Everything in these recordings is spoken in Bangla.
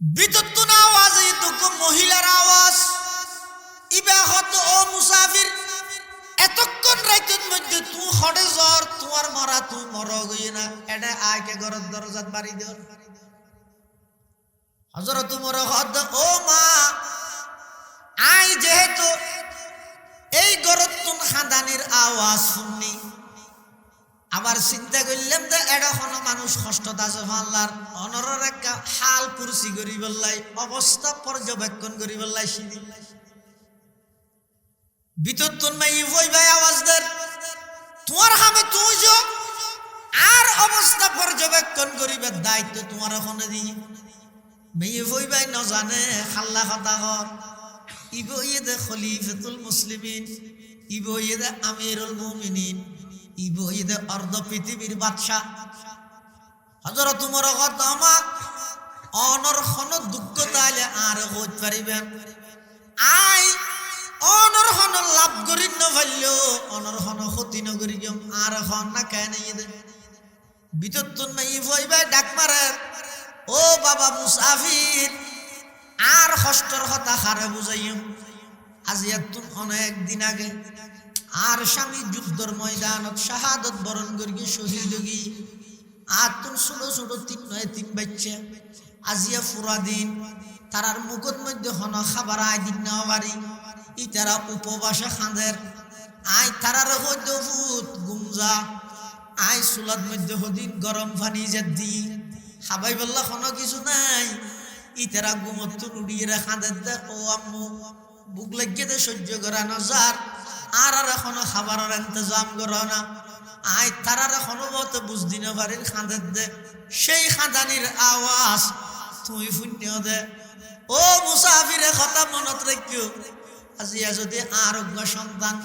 বিদ্যুৎ আওয়াজ এই দুঃখ মহিলার আওয়াজ ইবাহত ও মুসাফির এতক্ষণ রাইতের মধ্যে তুই হড়ে জ্বর তোমার মরা তুই মর গই না এটা আয়কে ঘরের দরজাত বাড়ি দেওয়ার হজরত উমর হদ ও মা আই যেহেতু এই ঘরত তুন খাদানির আওয়াজ শুননি আবার চিন্তা করলাম যে এরকম মানুষ কষ্টত আছে আল্লাহর অনরের একটা হাল কুরসি করি বললাই অবস্থা পর্যবেক্ষণ করি বললাই সিদি ভিতর তোর মাই ভই ভাই আওয়াজ দের তোমার হামে তুই যো আর অবস্থা পর্যবেক্ষণ করিবার দায়িত্ব তোমার ওখানে দিই মেয়ে ভই ভাই ন জানে খাল্লা কথা কর ইবো ইয়ে খলিফাতুল মুসলিমিন ইবো ইয়ে আমিরুল মুমিনিন ইবো ইয়ে অর্ধ পৃথিবীর বাদশাহ হযরত উমর গতমা অনর খন দুঃখ তাইলে আর হইতে পারিবেন আই অনর খন লাভ করি ন ভাল্য অনর খন ক্ষতি ন করি আর খন না কেন ইয়ে ভিতর তুন মাই ভই ভাই ডাক মারে ও বাবা মুসাফির আর কষ্টর কথা হারে বুঝাইম আজি তুন অনেক দিন আগে আর স্বামী যুদ্ধর ময়দানত শাহাদত বরণ করি শহীদ গি আর তুন ছোট ছোট তিন বাচ্চা আজিয়া পুরা দিন তারার মুখত মধ্যে হন খাবার আয় দিন নেওয়া বাড়ি ই তারা উপবাসে খাঁদের আই তারার হইতে ভূত গুমজা আই চুলার মধ্যে হদিন গরম পানি যে দি খাবাই বললা কোনো কিছু নাই ইতারা গুমত উড়িয়ে খাঁদের দে ও আম্মু বুক লাগিয়ে দে সহ্য করা নজার আর এখনো খাবারের ইন্তজাম করো না আই তারার এখনো মতো বুঝদি না পারির খাঁদের দে সেই খাঁদানির আওয়াজ তুই শূন্য দে ও মুসাফিরে কথা মনত রাখিও আজিয়া যদি আরোগ্য সন্তান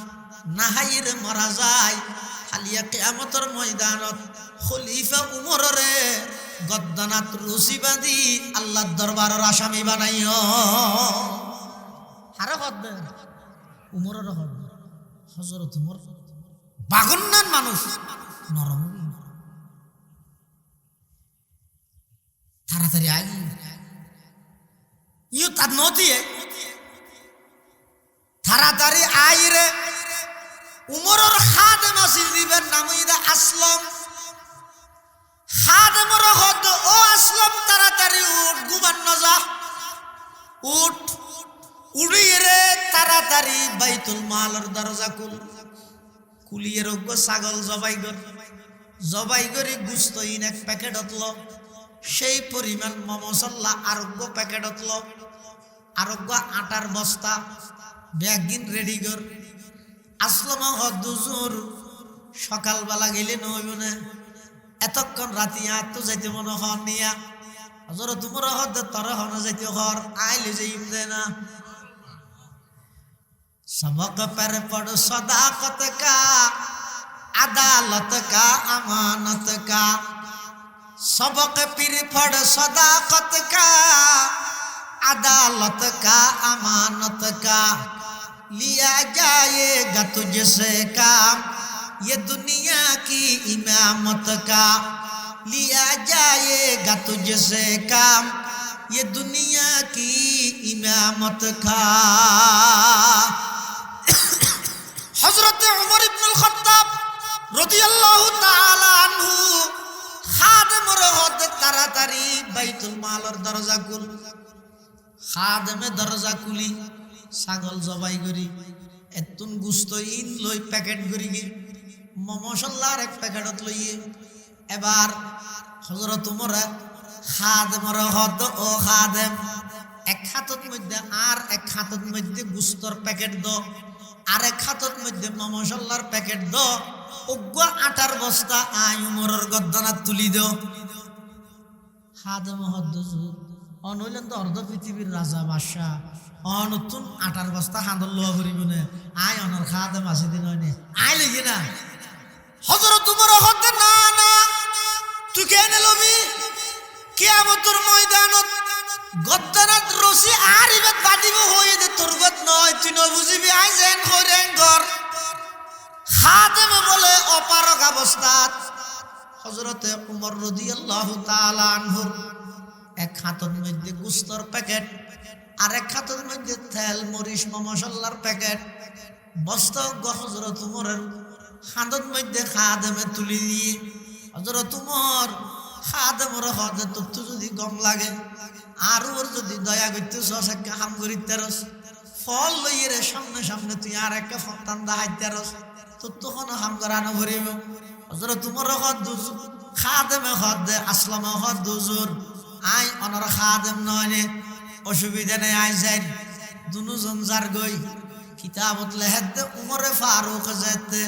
নাহাইরে মরা যায় খালিয়া কিয়ামতের ময়দানত খলিফা উমররে গদ্দানাত রুসি বাঁধি আল্লাহর দরবারের আসামি বানাইও হারে হদ্দে উমরের হদ্দে হযরত উমর বাগন্নান মানুষ নরম তাড়াতাড়ি আগে ইউ তার নদীয়ে তাড়াতাড়ি আইরে উমরের খাদেম আসিল দিবেন নাম ইদা আসলম খাদেমর হদ ও আসলম তাড়াতাড়ি উঠ ঘুমান নজা উঠ উড়িয়ে রে তাড়াতাড়ি বাইতুল মালের দরজা কুলিয়ে রোগ ছাগল জবাই করে গুস্ত ইন এক প্যাকেট হতল সেই পরিমাণ মমসল্লা আরোগ্য প্যাকেট হতল আরোগ্য আটার বস্তা ব্যাগিন রেডি কর আসলম হদ্দুজুর সকালবেলা গেলে নইব না এতক্ষণ রাতি আর তো যাইতে মনে হন নিয়া হযরত উমর হদ তর হন যাইতে হর আইলে যাইম দে না सबक पर पढ़ सदाकत का अदालत का अमानत का सबक फिर पढ़ सदाकत का अदालत का अमानत का लिया जाएगा तुझसे काम ये दुनिया की इमामत का लिया जाएगा तुझसे काम ये दुनिया की इमामत का হযরত উমর ইবনুল খাত্তাব রাদিয়াল্লাহু তাআলা আনহু খাদেমর হদ তাড়াতাড়ি বাইতুল মালের দরজা খুল খাদেমে দরজা খুলি ছাগল জবাই করি এতুন গুস্ত ইন লই প্যাকেট করি গে মশলার এক প্যাকেটত লইয়ে এবার হযরত উমর খাদেমর হদ ও খাদেম এক হাতত মধ্যে আর এক হাতত মধ্যে গুস্তর প্যাকেট দ আর এক হাতত মধ্যে মশলার প্যাকেট দ অজ্ঞ আটার বস্তা আই উমরের গদ্দানাত তুলি দ খাদেম হদ্দুজুর অনইলেন তো অর্ধ পৃথিবীর রাজা বাদশাহ অনতুন আটার বস্তা হাঁদল লোয়া করিব না আই অনর খাদেম আছে দিন হয়নি আই লেগে না হযরত উমর হদ্দে না না তুই কেন লবি কিয়ামতের ময়দানত গদ্দানাত রসি আর ইবাদ বাদিব হয়ে দে তোর গত নয় তুই ন বুঝিবি আই যেন করেন ঘর খাদেম বলে অপারক অবস্থাত হযরতে উমর রাদিয়াল্লাহু তাআলা আনহু এক হাতের মধ্যে গুস্তর প্যাকেট, আর এক হাতের মধ্যে তেল মরিচ মশলার প্যাকেট। বস্তা হজরত উমরের হাতের মধ্যে খাদেমে তুলি দিয়ে, হজরত উমর খাদেমর হদে তোর তো যদি গম লাগে আর ওর যদি দয়া করতে সস একটা হাম করি তেরস ফল লইয়ে রে সামনে সামনে তুই আর একটা ফন্তান দাহাই তেরস তোর তখন হাম করানো ভরিব। হজরত উমর হদ দুজুর খাদেমে হদ দে আসলামে হদ দুজুর আই অনর খাদেম নয় নে অসুবিধা নেই আই যাই দুজন যার গই কিতাবত লেহেদ দে উমরে ফারুক যেতে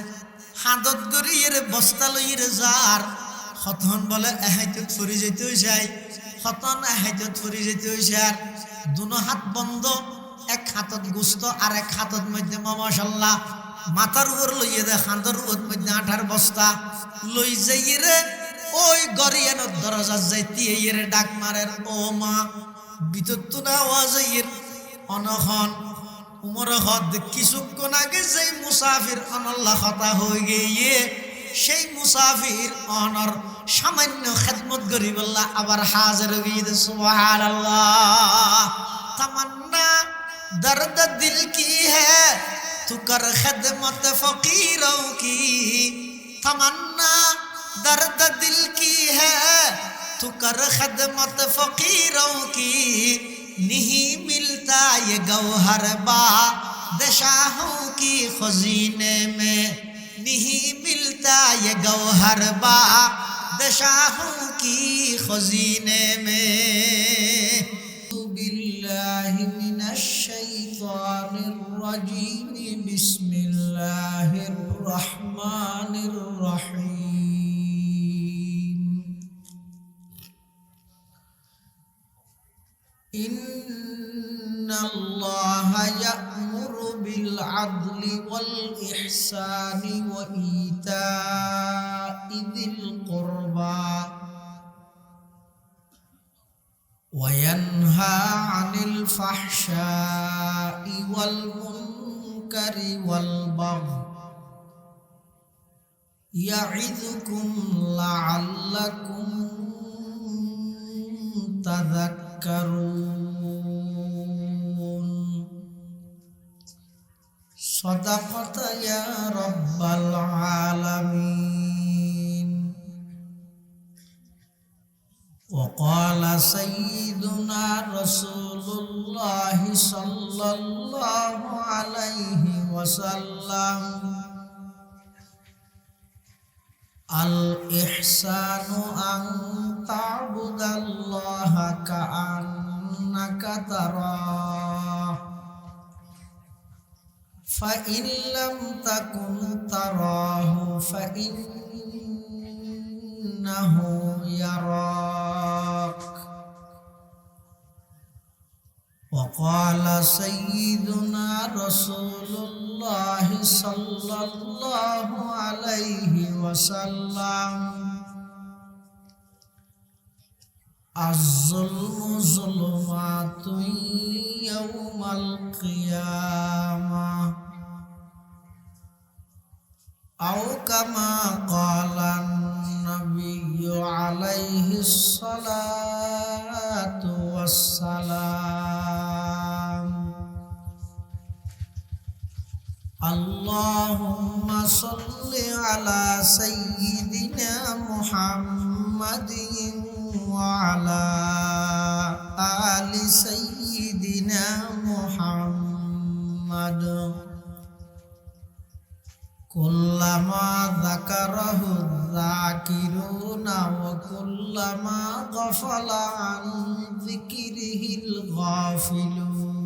হাতত গড়িয়ে রে বস্তা লইয়ে যার খতন বলে এহাইতত ফুরি যেতে চাই, খতন এহাইতত ফুরি যেতে আর দুনো হাত বন্ধ, এক হাতত গুস্ত আর এক হাতত মধ্যে মশাল্লা, মাথার উপর লইয়ে দে হাতর উপর মধ্যে আঠার বস্তা লই যাইয়ে রে ওই গরিয়ানোর দরজা যাইতে রে ডাক মারের ও মা ভিতর তো না আওয়াজ অনখন উমর হদ কিছুক্ষণ আগে যেই মুসাফির অনল্লা হতা হয়ে গিয়ে সেই মুসাফির অনর সামান্য খেদমত গরিবল্লাহ আবার হাজির হয়ে গিয়ে সুবহানাল্লাহ। তমন্না দর্দ দিল কি হ্যায় তু কর খেদমত ফকিরোं की, तमन्ना दर्द दिल की है तू कर खदमत फकीरों की, नहीं मिलता ये गौहर बादशाहों की खजीने में, नहीं मिलता ये गौहर बादशाहों की खजीने में। बिल्लाहि मिनश शैतानिर रजीम, बिस्मिल्लाहिर रहमानिर रहीम। इन्नल्लाहा यअमुरु बिल अदलि वल इहसानि व ईताइ दिल कुर्बा व यन्हा अनिल फहशाइ वल मुनकरि वल बग़य यइज़ुकुम लअल्लकुम तज़क्करून। सदक़त या रब्बल आलमीन। वक़ाल सय्यिदुना रसूलुल्लाहि सल्लल्लाहु अलैहि वसल्लम, अल इहसानु अन ताबुदल्लाह कअन्नका तराह फ़इन लम तकुन तराहु फ़इन्नहु यराक। वक़ाल सय्यिदुना रसूलुल्लाहि सल्लल्लाहु अलैहि वसल्लम, अज़्ज़ुल्मु ज़ुलुमातुन यौमल क़ियामह औ कमा क़ाला नबिय्यु अलैहिस्सलातु वस्सलाम। अल्लाहुम्मा सल्लि अला सय्यिदिना मुहम्मदिन व अला आलि सय्यिदिना मुहम्मद। कुल्लमा ज़करहु ज़ाकिरूना व कुल्लमा गफ़ला अन ज़िक्रिहिल गाफ़िलून।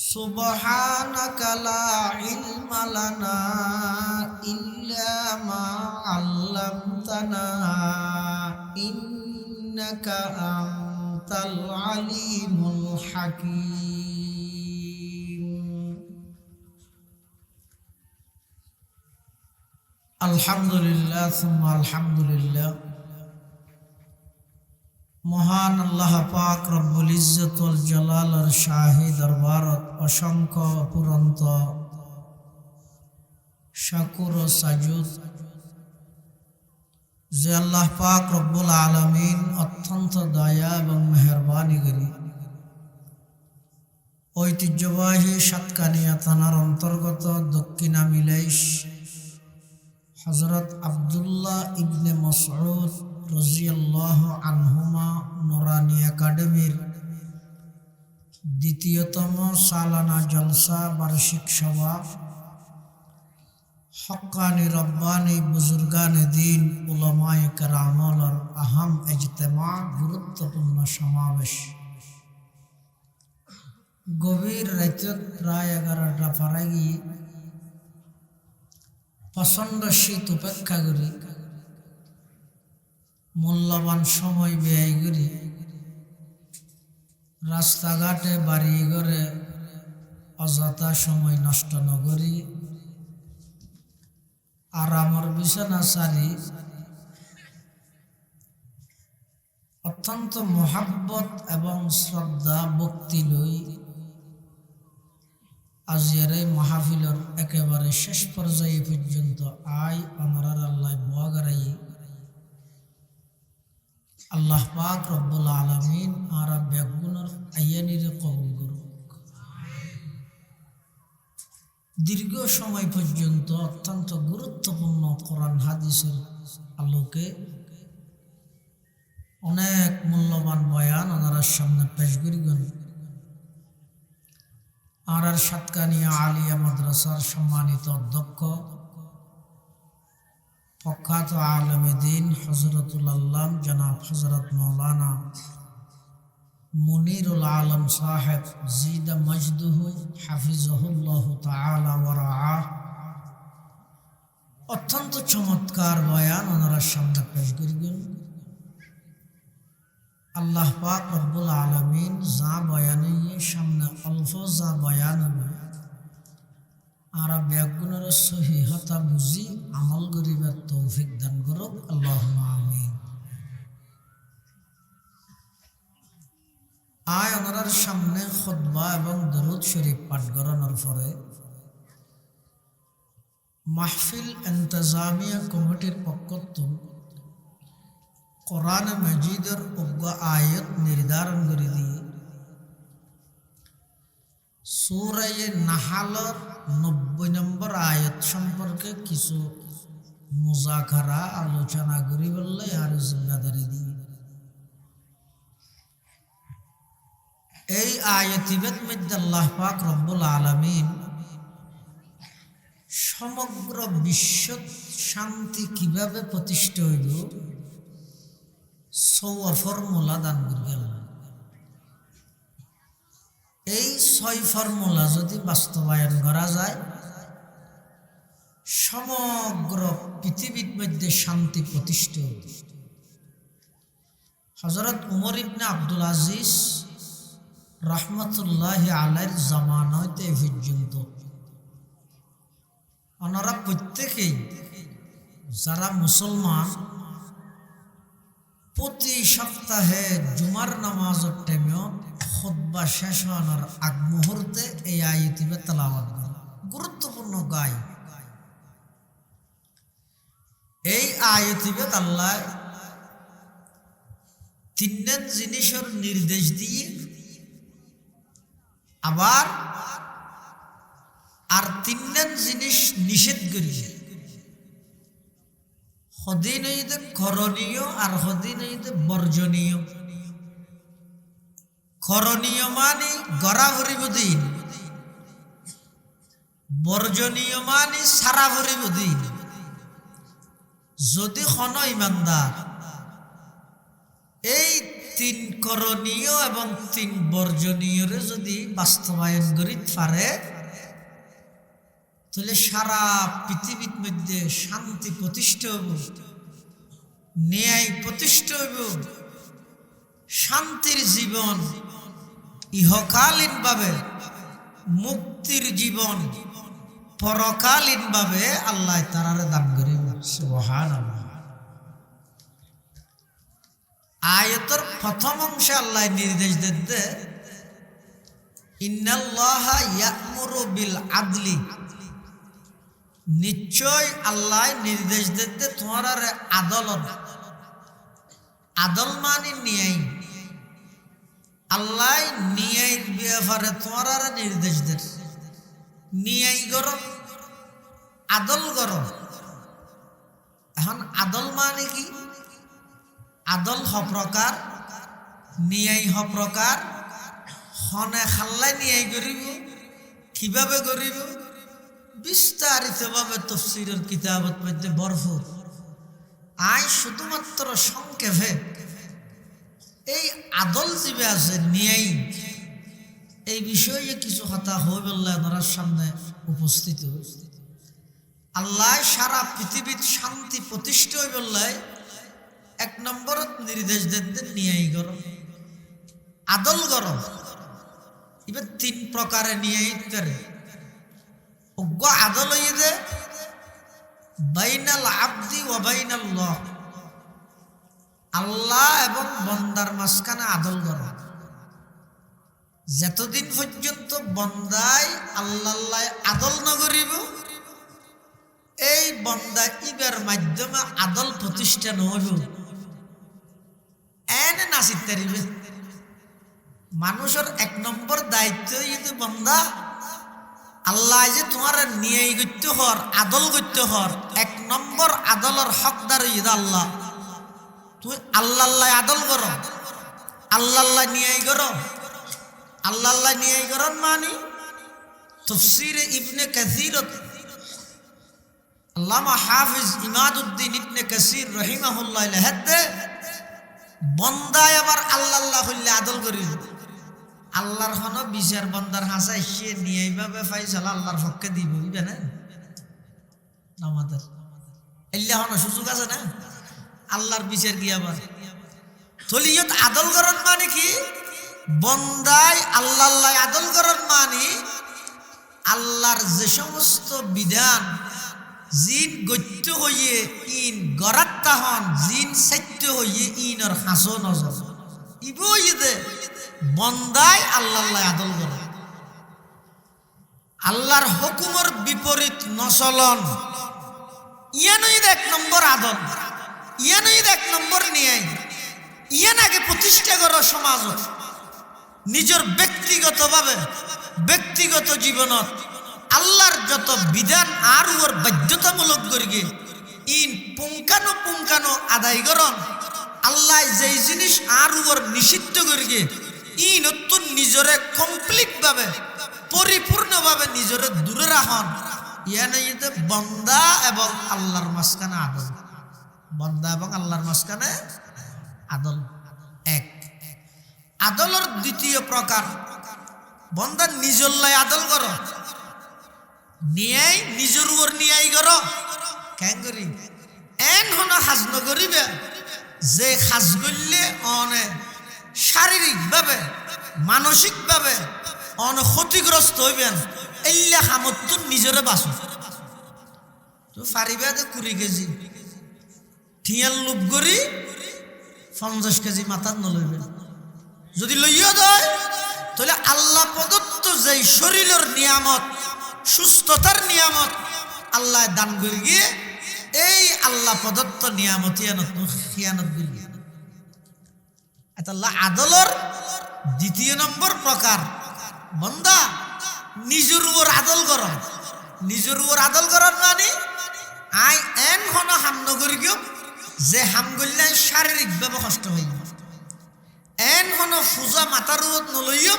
सुब्हानका ला इल्मा लना इल्ला मा अल्लमतना इन्नका अंतल अलीमुल हकीम। अल्हम्दुलिल्लाह सुम्मा अल्हम्दुलिल्लाह। মহান আল্লাহ পাক রব্বুল ইজ্জত ওয়াল জালালের শাহী দরবারত অসংখ্য অপুরন্ত শাকুর ও সাজুদ। যে আল্লাহ পাক রব্বুল আলামিন অত্যন্ত দয়া এবং মেহেরবানি করি ঐতিহ্যবাহী সাতকানিয়া থানার অন্তর্গত দক্ষিণা মিলাইশ হযরত আব্দুল্লাহ ইবনে মাসউদ রাদিয়াল্লাহু আনহুমা নুরানি একাডেমির দ্বিতীয়তম সালানা জলসা বার্ষিক সভা হক্কানি রব্বানি বুজুর্গানে দিন উলামায়ে কেরামের আহম ইজতেমা গুরুত্বপূর্ণ সমাবেশ গভীর রাত প্রায় 11টা পার গিয়ে প্রচণ্ড শীত উপেক্ষা করি মূল্যবান সময় ব্যয় করি রাস্তাঘাটে বাড়ি ঘরে অযথা সময় নষ্ট নকরি আরামর বিছানা সারি অত্যন্ত মোহাব্বত এবং শ্রদ্ধা ভক্তি লই আজিয়ার এই মাহফিলের একেবারে শেষ পর্যায়ে পর্যন্ত আয় অনরার আল্লাহ বোয়াগারাই আল্লাহ পাক রব্বুল আলামিন আর বেগুনের আয়ানিরে কবুল করুক। দীর্ঘ সময় পর্যন্ত অত্যন্ত গুরুত্বপূর্ণ কোরআন হাদিসের আলোকে অনেক মূল্যবান বয়ান ওনার সামনে পেশ করিবেন। আর সাতকানিয়া আলিয়া মাদ্রাসার সম্মানিত অধ্যক্ষ প্রখ্যাত আলেমে দ্বীন হযরতুল আল্লাম জনাব হযরত মাওলানা মুনিরুল আলম সাহেব জিদা মজদুহু হাফিজাহুল্লাহ তাআলা ওয়া রাআহ অত্যন্ত চমৎকার বয়ান ওনার সামনে পেশ করিবেন। আল্লাহ পাক রব্বুল আলামিন যা বয়ানে সামনে অল্প যা বয়ান হবে আর বেগুনের সহিহতা বুঝি আমল করিবার তৌফিক দান করুক আল্লাহুম্মা আমিন। আয় ওনার সামনে খুতবা এবং দরুদ শরীফ পাঠ করানোর পরে মাহফিল ইন্তজামিয়া কমিটির পক্ষ থেকে কোরআন মাজিদের অজ্ঞ আয়াত নির্ধারণ করে দিয়ে সূরা নাহলের 90 নম্বর আয়াত সম্পর্কে কিছু মুযাকারা আলোচনা করি বললে আর জিম্মাদারি দিয়ে এই আয়াতিবের মধ্যে আল্লাহ পাক রব্বুল আলামিন সমগ্র বিশ্ব শান্তি কিভাবে প্রতিষ্ঠা হইল 6 ফর্মুলা দান করিলেন। এই 6 ফর্মুলা যদি বাস্তবায়ন করা যায় সমগ্র পৃথিবীর মধ্যে শান্তি প্রতিষ্ঠা হইল। হযরত উমর ইবনে আব্দুল আজিজ রহমতুল্লাহি আলাইহির জামানাতে পর্যন্ত ওনারা প্রত্যেকেই যারা মুসলমান প্রতি সপ্তাহে জুমার নামাজের টাইমেও খুতবা শেষ হওয়ার আগ মুহূর্তে এই আয়াতিবে তেলাওয়াত করে গুরুত্বপূর্ণ গায়। এই আয়াতিবে আল্লাহ তিনজন জিনিসের নির্দেশ দিয়ে আবার আর তিনজন জিনিস নিষেধ করিয়ে হদিন হইতে করণীয় আর হদিন হইতে বর্জনীয়। করণীয় মানে গড়া ভরিব দিন, বর্জনীয় মানে সারা ভরিব দিন। যদি কোন ইমানদার এই 3 করণীয় এবং 3 বর্জনীয়রে যদি বাস্তবায়ন করিতে পারে তাহলে সারা পৃথিবীর মধ্যে শান্তি প্রতিষ্ঠা হইব, ন্যায় প্রতিষ্ঠা হইব, শান্তির জীবন, ইহকালীন ভাবে মুক্তির জীবন, পরকালীন ভাবে আল্লাহ তাআলা দান করিবেন। সুবহানাল্লাহ। আয়াতের প্রথম অংশে আল্লাহ নির্দেশ দিতে ইন্নাল্লাহা ইয়া'মুরু বিল আদলি নিশ্চয় আল্লাহ নির্দেশ দিতে তোমার আদলত আদল মানে নিয়াই আল্লাহ নিয়াই ব্যাপারে তোমার নির্দেশ দেন নিয়াই করো আদল করো। এখন আদল মানে কি? আদল প্রকার নিয়াই প্রকার হনে খাল্লাই নিয়াই করিব কিভাবে করিব বিস্তারিতভাবে তাফসীরের কিতাবত মধ্যে ভরপুর। আই শুধুমাত্র সংক্ষেপে এই আদল জীবে আছে নিয়াই এই বিষয়ে কিছু কথা হয়ে বললে আপনার সামনে উপস্থিত। আল্লাহ সারা পৃথিবীর শান্তি প্রতিষ্ঠা হয়ে বললে এক নম্বরত নির্দেশ দেন নিয়াই করো আদল করো। এবার তিন প্রকারে নিয়াই করে অজ্ঞ আদল হইয়ে বাইনাল আবদি ওয়া বাইনাল্লাহ আল্লাহ এবং বন্দার মাঝখানে আদল করো। যতদিন পর্যন্ত বন্দায় আল্লাহ আদল নগরিব এই বন্দা ইবার মাধ্যমে আদল প্রতিষ্ঠা নহব এনে নাচিত তারিবে। মানুষের এক নম্বর দায়িত্ব যদি বন্দা আল্লাহ যে তোমার নিয়াই করতে হর আদল করতে হর এক নম্বর আদলের হকদার আল্লাহ। তুমি আল্লাহ আদল করো আল্লাহ নিয়াই করো আল্লাহ নিয়াই করন মানে তাফসীরে ইবনে কাসীর আল্লামা হাফিজ ইমাদউদ্দিন ইবনে কাসীর রাহিমাহুল্লাহ লেখে বন্দায় আবার আল্লাহ হইলে আদল করিল আল্লাহর হন বিচার বন্দার হাসা সে নিয়ে এইভাবে ফাইসালা আল্লাহর পক্ষে দিব না আমাদের এল্লা হন সুযোগ আছে না আল্লাহর বিচার কি আবার থলিয়ত আদল করন মানে কি বন্দায় আল্লাহ আদল করন মানে আল্লাহর যে সমস্ত বিধান জিন গত্য হইয়ে ইন গরাত্তা হন জিন সত্য হইয়ে ইনর হাসো নজর ইবইদে বন্দায় আল্লাহ আদল করে আল্লাহর হুকুমের বিপরীত নচলন ইয়ানই এক নম্বর আদল ইয়ানই এক নম্বর নিয়াই ইয়ান আগে প্রতিষ্ঠা করো সমাজ নিজের ব্যক্তিগতভাবে ব্যক্তিগত জীবনত আল্লাহর যত বিধান আর ওর বাধ্যতামূলক করিগে ইন পুঙ্খানো আদায় করন আল্লাহ যেই জিনিস আর ওর নিষিদ্ধ করিগে ই নতুন নিজরে কমপ্লিট ভাবে পরিপূর্ণভাবে নিজরে দূরে রাখুন ইয়ানে বন্দা এবং আল্লাহর মাঝখানে আদল বন্দা এবং আল্লাহর মাঝখানে আদল এক আদলের দ্বিতীয় প্রকার বন্দা নিজল্লাই আদল করো নিয়াই নিজের উপর নিয়াই করো কেন করি এন হন হাজ নকরিবে যে হাজ করলে অনে শারীরিকভাবে মানসিকভাবে অন ক্ষতিগ্রস্ত হইবেন এল্লা হামত নিজরে বাঁচো তো ফারিবে 20 কেজি ঠিয়াল লুপ করি 50 কেজি মাথার নলইবেন যদি লইয়া দেয় তাহলে আল্লাহ প্রদত্ত যেই শরীরের নিয়ামত সুস্থতার নিয়ামত আল্লাহ দান করে গিয়ে এই আল্লাহ প্রদত্ত নিয়ামত খিয়ানত করিয়ে আল্লাহ আদলর দ্বিতীয় নম্বর প্রকার বন্দা নিজের উপর আদল কর নিজের উপর আদল করার মানে আই এন হন হাম নগর গিয়ে যে হাম করলে শারীরিকভাবে কষ্ট হই এন হন পূজা মাতার উপর নলইও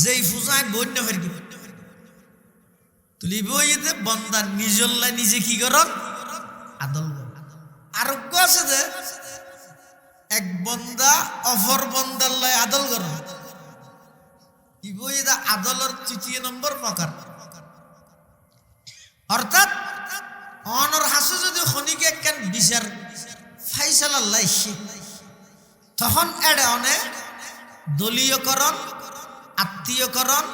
যেই পূজায় বন্য হয়ে গিয়ে তুলিব বন্দা নিজল্লাই নিজে কি কর আদল আরোগ্য আছে যে এক বন্দা অপর বন্দাল্লাই আদল কর ইবইদা আদলের তৃতীয় নম্বর প্রকার অর্থাৎ অনর হাসে যদি খনিকে কেন বিচার ফাইসালা লাইছে তখন এড়ে অনেক দলীয়করণ আত্মীয়করণ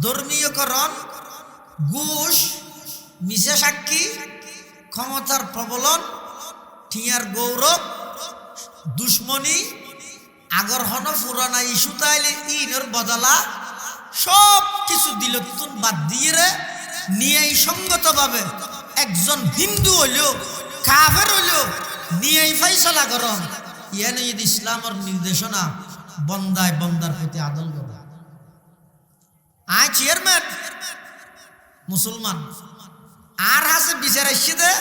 ধর্মীয়করণ ঘুষ মিশা সাক্ষী ক্ষমতার প্রবলন ঠিয়ার গৌরব দুশ্মনী আগর হন পুরানা ইস্যু তাইলে ইনের বদলা সব কিছু দিল বাদ দিয়ে নিয়ে সঙ্গতভাবে একজন হিন্দু হইলেও কাফের হইলেও নিয়েই ফাইসলা করন ইয়ানে যদি ইসলামের নির্দেশনা বন্দায় বন্দার প্রতি আদল করা আয় চেয়ারম্যান মুসলমান আর হাসে বিচার আসছে দে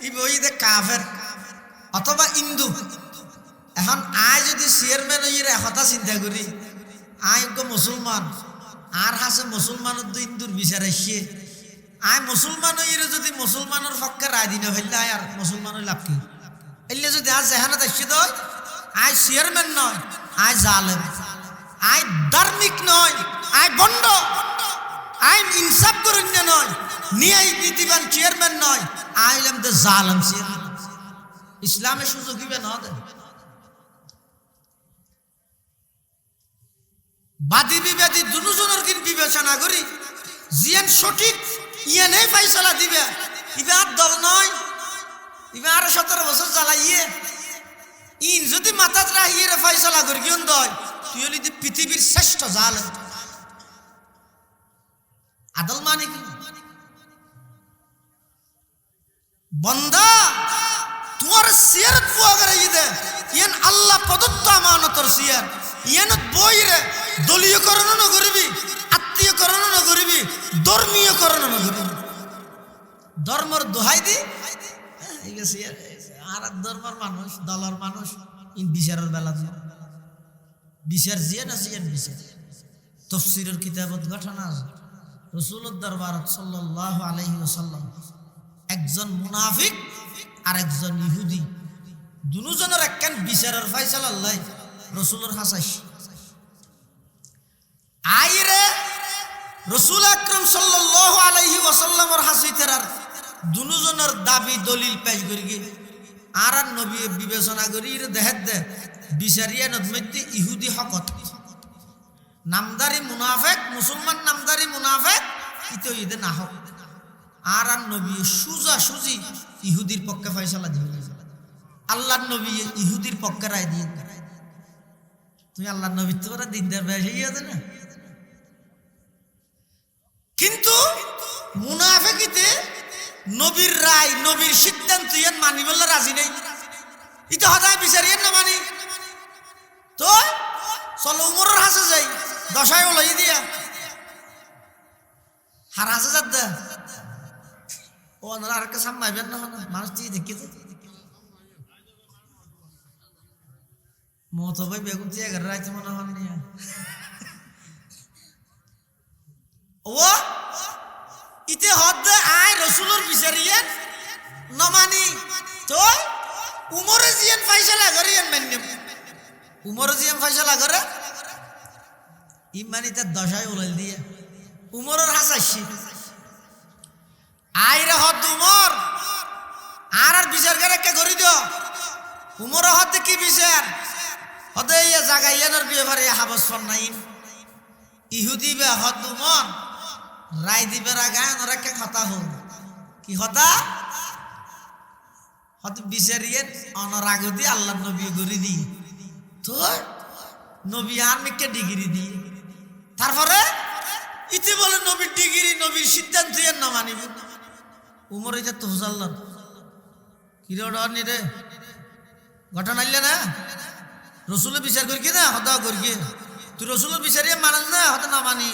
ইবইদে কাফের অথবা হিন্দু এখন আয় যদি চেয়ারম্যান হইয়ে একথা চিন্তা করি আয় মুসলমান আর হাসে মুসলমানের তো হিন্দুর বিচার আসছে আয় মুসলমান হইরে যদি মুসলমানের পক্ষে রায় দিনে ফেললে আয় আর মুসলমানের লাভ কি এলে যদি আজ যেখানে আসছে তো আয় চেয়ারম্যান নয় আয় জালেম আয় ধার্মিক নয় আয় বন্ড আইন ইনসাফ করুন নয় ন্যায় নীতিবান চেয়ারম্যান নয় আইলাম তো জালেম চেয়ারম্যান ইসলামের সুযোগ দিবে না বাদী বিবাদী দুজনের কিন্তু বিবেচনা করি জিয়ান সঠিক ইয়ানে ফাইসলা দিবে ইবে আর দল নয় ইবে আরো 17 বছর জ্বালাইয়ে ইন যদি মাথাত রাহিয়ে ফাইসলা করি কিয়ন দয় তুই হলি পৃথিবীর শ্রেষ্ঠ জালেম আদল মানে কি বন্দা তোমার সিয়ারত বুয়া করে ইদে ইয়ান আল্লাহ প্রদত্ত আমানতর সিয়ার ইয়ানত বইরে দলীয়করণ না করিবি আত্মীয়করণ না করিবি ধর্মীয়করণ না করিবি ধর্মর দোহাই দি এই গেছে আর ধর্মের মানুষ দলের মানুষ ইন বিচারের বেলা বিচার জিয়া না জিয়ান বিচার তাফসীরের কিতাবত ঘটনা আছে রাসূলুল্লাহ দরবারত সাল্লাল্লাহু আলাইহি ওয়াসাল্লাম একজন মুনাফিক আর একজন ইহুদি দুজনের একখান বিচারের ফয়সালা আল্লাহ রাসূলের হাসাইস আইরে রাসূল আকরাম সাল্লাল্লাহু আলাইহি ওয়াসাল্লামের হাসিতেরার দুজনের দাবি দলিল পেশ করি আর নবী বিবেচনা করি দেখাত দে বিচারিয়ানত মধ্যে ইহুদি হকত নামদারি মুনাফিক মুসলমান নামদারি মুনাফিক ইতো ইদে না হক আর নবী সুজা সুজি ইহুদির পক্ষে ফয়সালা দিবেন আল্লাহর নবী ইহুদির পক্ষে রায় দিয়ে তুই আল্লাহর নবী তো ওরা দিনদার বেশি আছে না কিন্তু মুনাফিকিতে নবীর রায় নবীর সিদ্ধান্ত ইয়ান মানি বললে রাজি নেই ইতো হদায় বিচারিয়েন না মানি তো চলো উমরের হাসে যাই দশায় ওলাই দিয়া হার হাসে যাত দে ও ওনারা আর একটা সামলাইবেন না মানুষ দিয়ে দেখি মত ভাই বেগুন দিয়ে এগারো রাইতে মনে হন নিয়ে ও ইতে হদ আয় রসুলের বিচারিয়েন নমানি তো উমরে জিয়ান ফাইসালা করিয়েন মান্য উমরে জিয়ান ফাইসালা করে ইমানি তার দশায় ওলাই দিয়ে উমরের হাসাইছি আইরে হদ উমর আর বিচার করে কে করি দিও উমর হদ কি বিচার হদে ইয়া জায়গা ইয়ানোর ব্যাপারে হাবস নাই ইহুদি বে হদ উমর রায় দিবে রাগায় ওরা কে কথা হল কি কথা হদ বিচারিয়ে অনরাগ দি আল্লাহ নবী গরি দি তো নবী আর মিকে ডিগ্রি দি তারপরে ইতি বলে নবীর ডিগ্রি নবীর সিদ্ধান্ত না মানিব উমর এটা তো হুজাল্লাহ কিরে নি রে ঘটনা আইলে না রসুলের বিচার করি কি না হতা করি তুই রসুলের বিচারিয়ে মানাস না হতে না মানি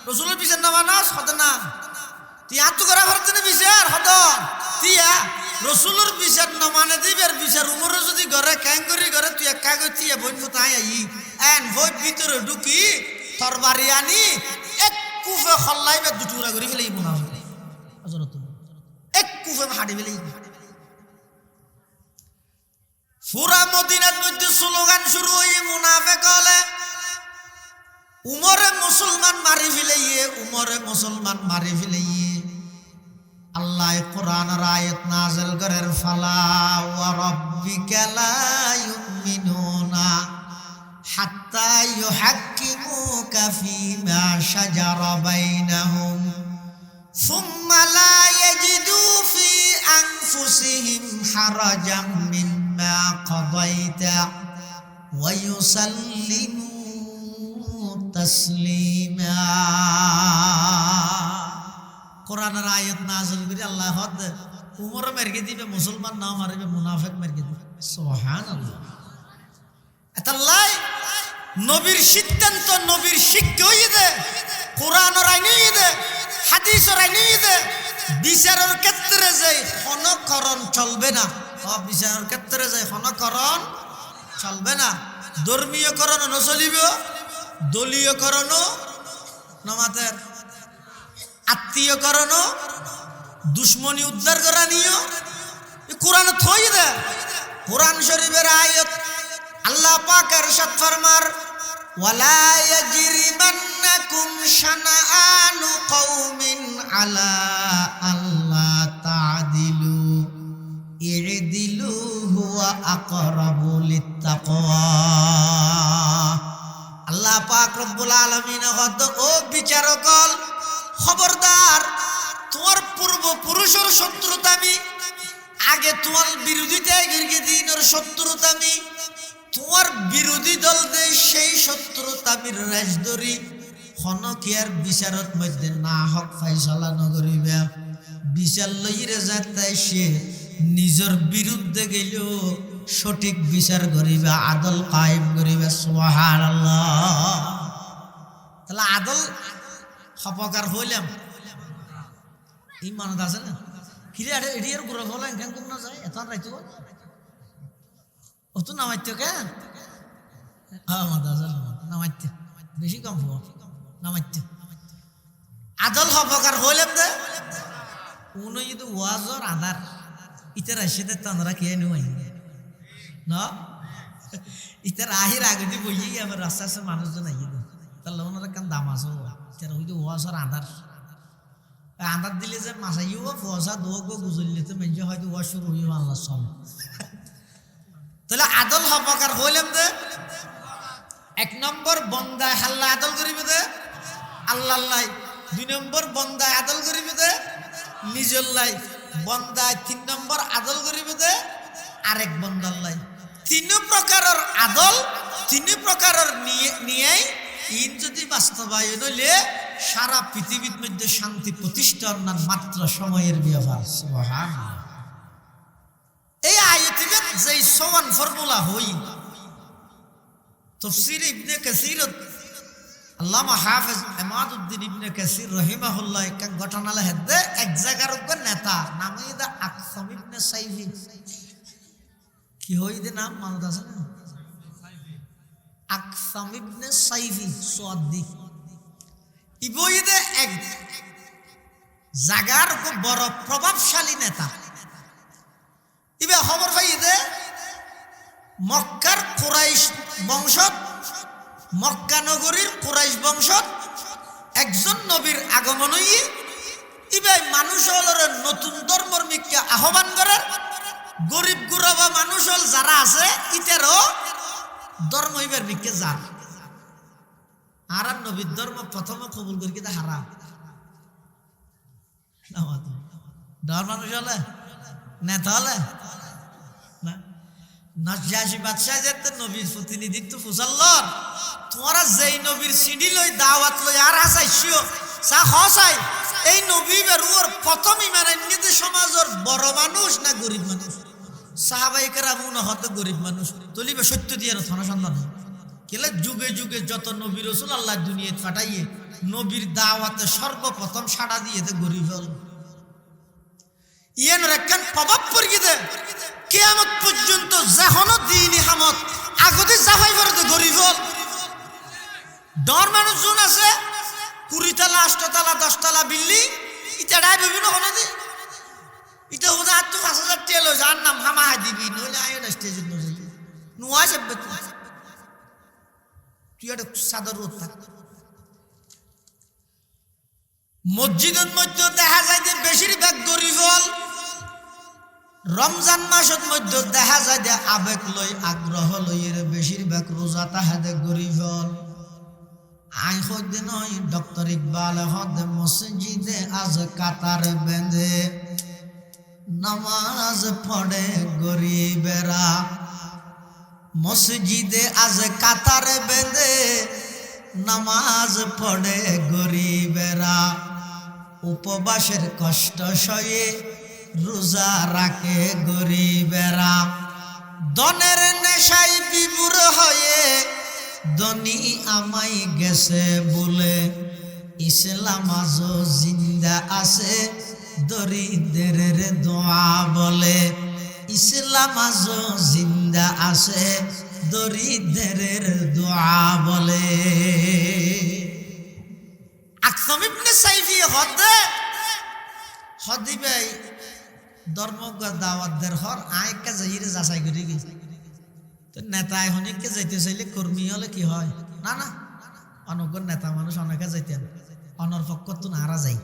রসুলের বিচার না মানাস হতে না তুই আর তো করা ভারত বিচার হত তিয়া রসুলের বিচার না মানে দিবের বিচার উমরে যদি ঘরে ক্যাং করি ঘরে তুই একা করছি বই তাই আই এন বই ভিতরে ঢুকি তোর বাড়ি আনি এক কুফে খল্লাইবে দুটুকরা করে ফেলে মনে হয় এক কুফে হাঁটি ফেলে পুরা মদিনার মধ্যে স্লোগান শুরু হয়ে মুনাফিক হলে উমরে মুসলমান মারি ফেলাইয়ে উমরে মুসলমান মারি ফেলাইয়ে আল্লাহ কোরআনের আয়াত নাযিল করেন ফালা ওয়া রাব্বিকা লা ইউমিনুনা হাত্তা ইউহাক্কিমুকা ফীমা শাজারা বাইনাহুম সুম্মা লা ইয়াজিদু ফি আনফুসিহিম হারাজাম মিম্মা কাদাইতা ওয়া ইউসাল্লিমু তাসলিমা। কোরআনের আয়াত নাযিল করে আল্লাহ হদ উমর মেরকে দিবে, মুসলমান না মারিবে, মুনাফিক মেরকে দিবে। সুবহানাল্লাহ। এতাল্লাই নবীর সিদ্ধান্ত, নবীর শিক্ষা হইয়ে দে, কোরআনের আইন হইয়ে দে, হাদিসের আইন হইয়ে দে। বিচারের ক্ষেত্রে যে ক্ষণকরণ চলবে না, বিচারের ক্ষেত্রে যে ক্ষণকরণ চলবে না। ধর্মীয়করণ নচলিব, দলীয়করণও নমাতের, আত্মীয়করণও, দুশ্মনী উদ্ধার করা নিও কোরআন থই দে। কোরআন শরীফের আয়াত আল্লাহ পাক ইরশাদ ফরমার, ওয়ালা ইয়াজরিমান্নাকুম শানাআনু কওমিন আলা আল্লা তা'দিলু ই'দিলু হুয়া আকরাবু লিত্তাকওয়া। আল্লাহ পাক রব্বুল আলামিন হদ ও বিচারকল, খবরদার, তোমার পূর্বপুরুষের শত্রুতামি, আগে তোমার বিরোধিতায় গিরগে দিনের শত্রুতামি, তোমার বিরোধী দল দে সেই শত্রুতামির রাজদরি হনকিয়ার বিচারত মধ্যে না হক ফাইসালা নগরিবা। বিচার লইরে যাতে সে নিজের বিরুদ্ধে গেলেও সঠিক বিচার করিবা, আদল কায়েম করিবা। সুবহানাল্লাহ। তাহলে আদল হপকার হইলাম এই মানত আছে না? কিরে এডিয়ার গুড়া হলো এখান কম না যায় এত রাইতো ও তো নামাইতো কেন? নামাইতে বেশি কম হবো, নামাইতে আদল হপকার হইলাম দে উনি যদি ওয়াজর আধার ইতার আসে তাঁরা কে নেই না, ইতার আহির আগে দিয়ে বইয়ে গিয়ে আমার রাস্তা আছে মানুষজন আইয়ে দেয়, তাহলে ওনারা কেন দাম আছে ইতারা ওই যে ওয়াজর আধার আধার দিলে যে মাসাইও ফসা দোক গুজরলে তো মেজে হয়তো ওয়া শুরু হইব আল্লাহ সব। তাহলে আদল হপকার হইলাম দে এক নম্বর বন্দায় হাল্লা আদল করিবে দে আল্লাহ, 2 নম্বর বন্দায় আদল করিবে দে নিজের লাই, বন্দায় 3 নম্বর আদল করিবে দে আরেক বন্দার লাই। 3 প্রকারের আদল, 3 প্রকারের নিয়ে ইন যদি বাস্তবায়ন হইলে সারা পৃথিবীর মধ্যে শান্তি প্রতিষ্ঠার না মাত্র সময়ের ব্যাপার। সুবহানাল্লাহ। এই আয়াতে যে সমান ফর্মুলা হই তাফসীর ইবনে কাসীর আল্লামা হাফেজ ইমাদউদ্দিন ইবনে কাসীর রাহিমাহুল্লাহ এক ঘটনা লেখে এক জায়গার উপর নেতা নামে দা আকসাম ইবনে সাইফি, কি হই দে নাম মানত আছে না? আকসাম ইবনে সাইফি সুয়াদি ইবইদে এক জাগার খুব বড় প্রভাবশালী নেতা। ইবে খবর পাইদে মক্কার কুরাইশ বংশত, মক্কা নগরীর কুরাইশ বংশত একজন নবীর আগমন হইয়ে ইবে মানুষ হল নতুন ধর্মর মিককে আহ্বান করে, গরিব গুরবা মানুষ হল যারা আছে ইতেরও ধর্ম ইবার মিককে যান। আর নবীর ধর্ম প্রথমে কবুল করি কিন্তু হারাম ডর মানুষ হলে নেতা হলে না নাজি বাদশাহ যেতে নবীর প্রতিনিধিত্ব ফুসাল্লর তোমরা যেই নবীর সিঁড়ি লই দাওয়াত লই আর হাসাইছিও চা হসাই এই নবী বেরুর প্রথম ইমানের নিতে সমাজের বড় মানুষ না গরিব মানুষ? সাহাবাই কেরাম হতে গরিব মানুষ তলিবে সত্য দিয়ে থানা সন্ধান কেলে যুগে যুগে যত নবী রসুল আল্লাহ দুনিয়ায় পাঠাইয়ে নবীর দাওয়াতে সর্বপ্রথম সাড়া দিয়ে গরিব হল। ইয়েন রেখান প্রভাব পড়িয়ে দে কিয়ামত পর্যন্ত যখনও দিন হামত আগতে জাফাই করে গরিব হল। ডর মানুষ যোন আছে 20 তলা 8 তলা 10 তলা বিল্ডিং ইটা ডাই বিভিন্ন হলো দি ইটা হোজা 5,000 টেল যার নাম হামা দিবি নইলে আয়ো না স্টেজে নজে নুয়া সব তুই একটা সাদর রোদ থাক। মসজিদের মধ্যে দেখা যায় যে বেশিরভাগ গরিব হল। রমজান মাসের মধ্যে দেখা যায় যে আবেগ লই আগ্রহ লইয়ের বেশিরভাগ রোজা তাহাদের গরিব হল। আই হইতে নয় ডক্টর ইকবাল হদ মসজিদে আজ কাতার বেঁধে নামাজ পড়ে গরিবেরা, মসজিদে আজ কাতার বেঁধে নামাজ পড়ে গরিবেরা। উপবাসের কষ্ট সয়ে রোজা রাখে গরিবেরা, দনের নেশায় বিভোর হয়ে ধনী আমায় গেছে বলে, ইসলাম আজও জিন্দা আছে দরিদ্রের দোয়া বলে, ইসলাম আজও জিন্দা আছে দরিদ্রের দোয়া বলে। আকসাম ইবনে সাইফি হদি ভাই ধর্মজ্ঞ দাওয়াতদের হর আয়কা যাইরে যাচাই করে গেছে। তো নেতা এখনকে যাইতে চাইলে কর্মী হলে কি হয়? না না, অনজ্ঞ নেতা মানুষ অনেকে যাইতেন, অনর পক্ষ তো নারা যাই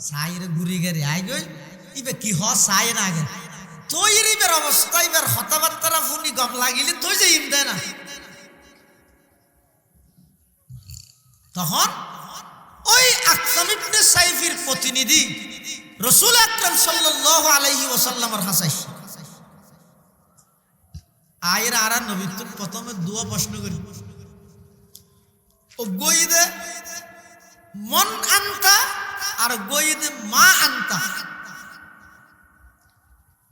চাইরে ঘুরি গেড়ে আই গই ইবে কি হ চাই না আগে তৈরিবের অবস্থা এবার হতাবার্তারা ফুনি গম লাগিলে তুই যে ইম দেয় না। তখন ওই আকসাম ইবনে সাইফির প্রতিনিধি রাসূল আকরাম সাল্লাল্লাহু আলাইহি ওয়াসাল্লামের হাসাইস আয়ের আরা নবী তো প্রথমে দুয়া প্রশ্ন করি, ও গইদে মন আনতা আর গইদে মা আনতা।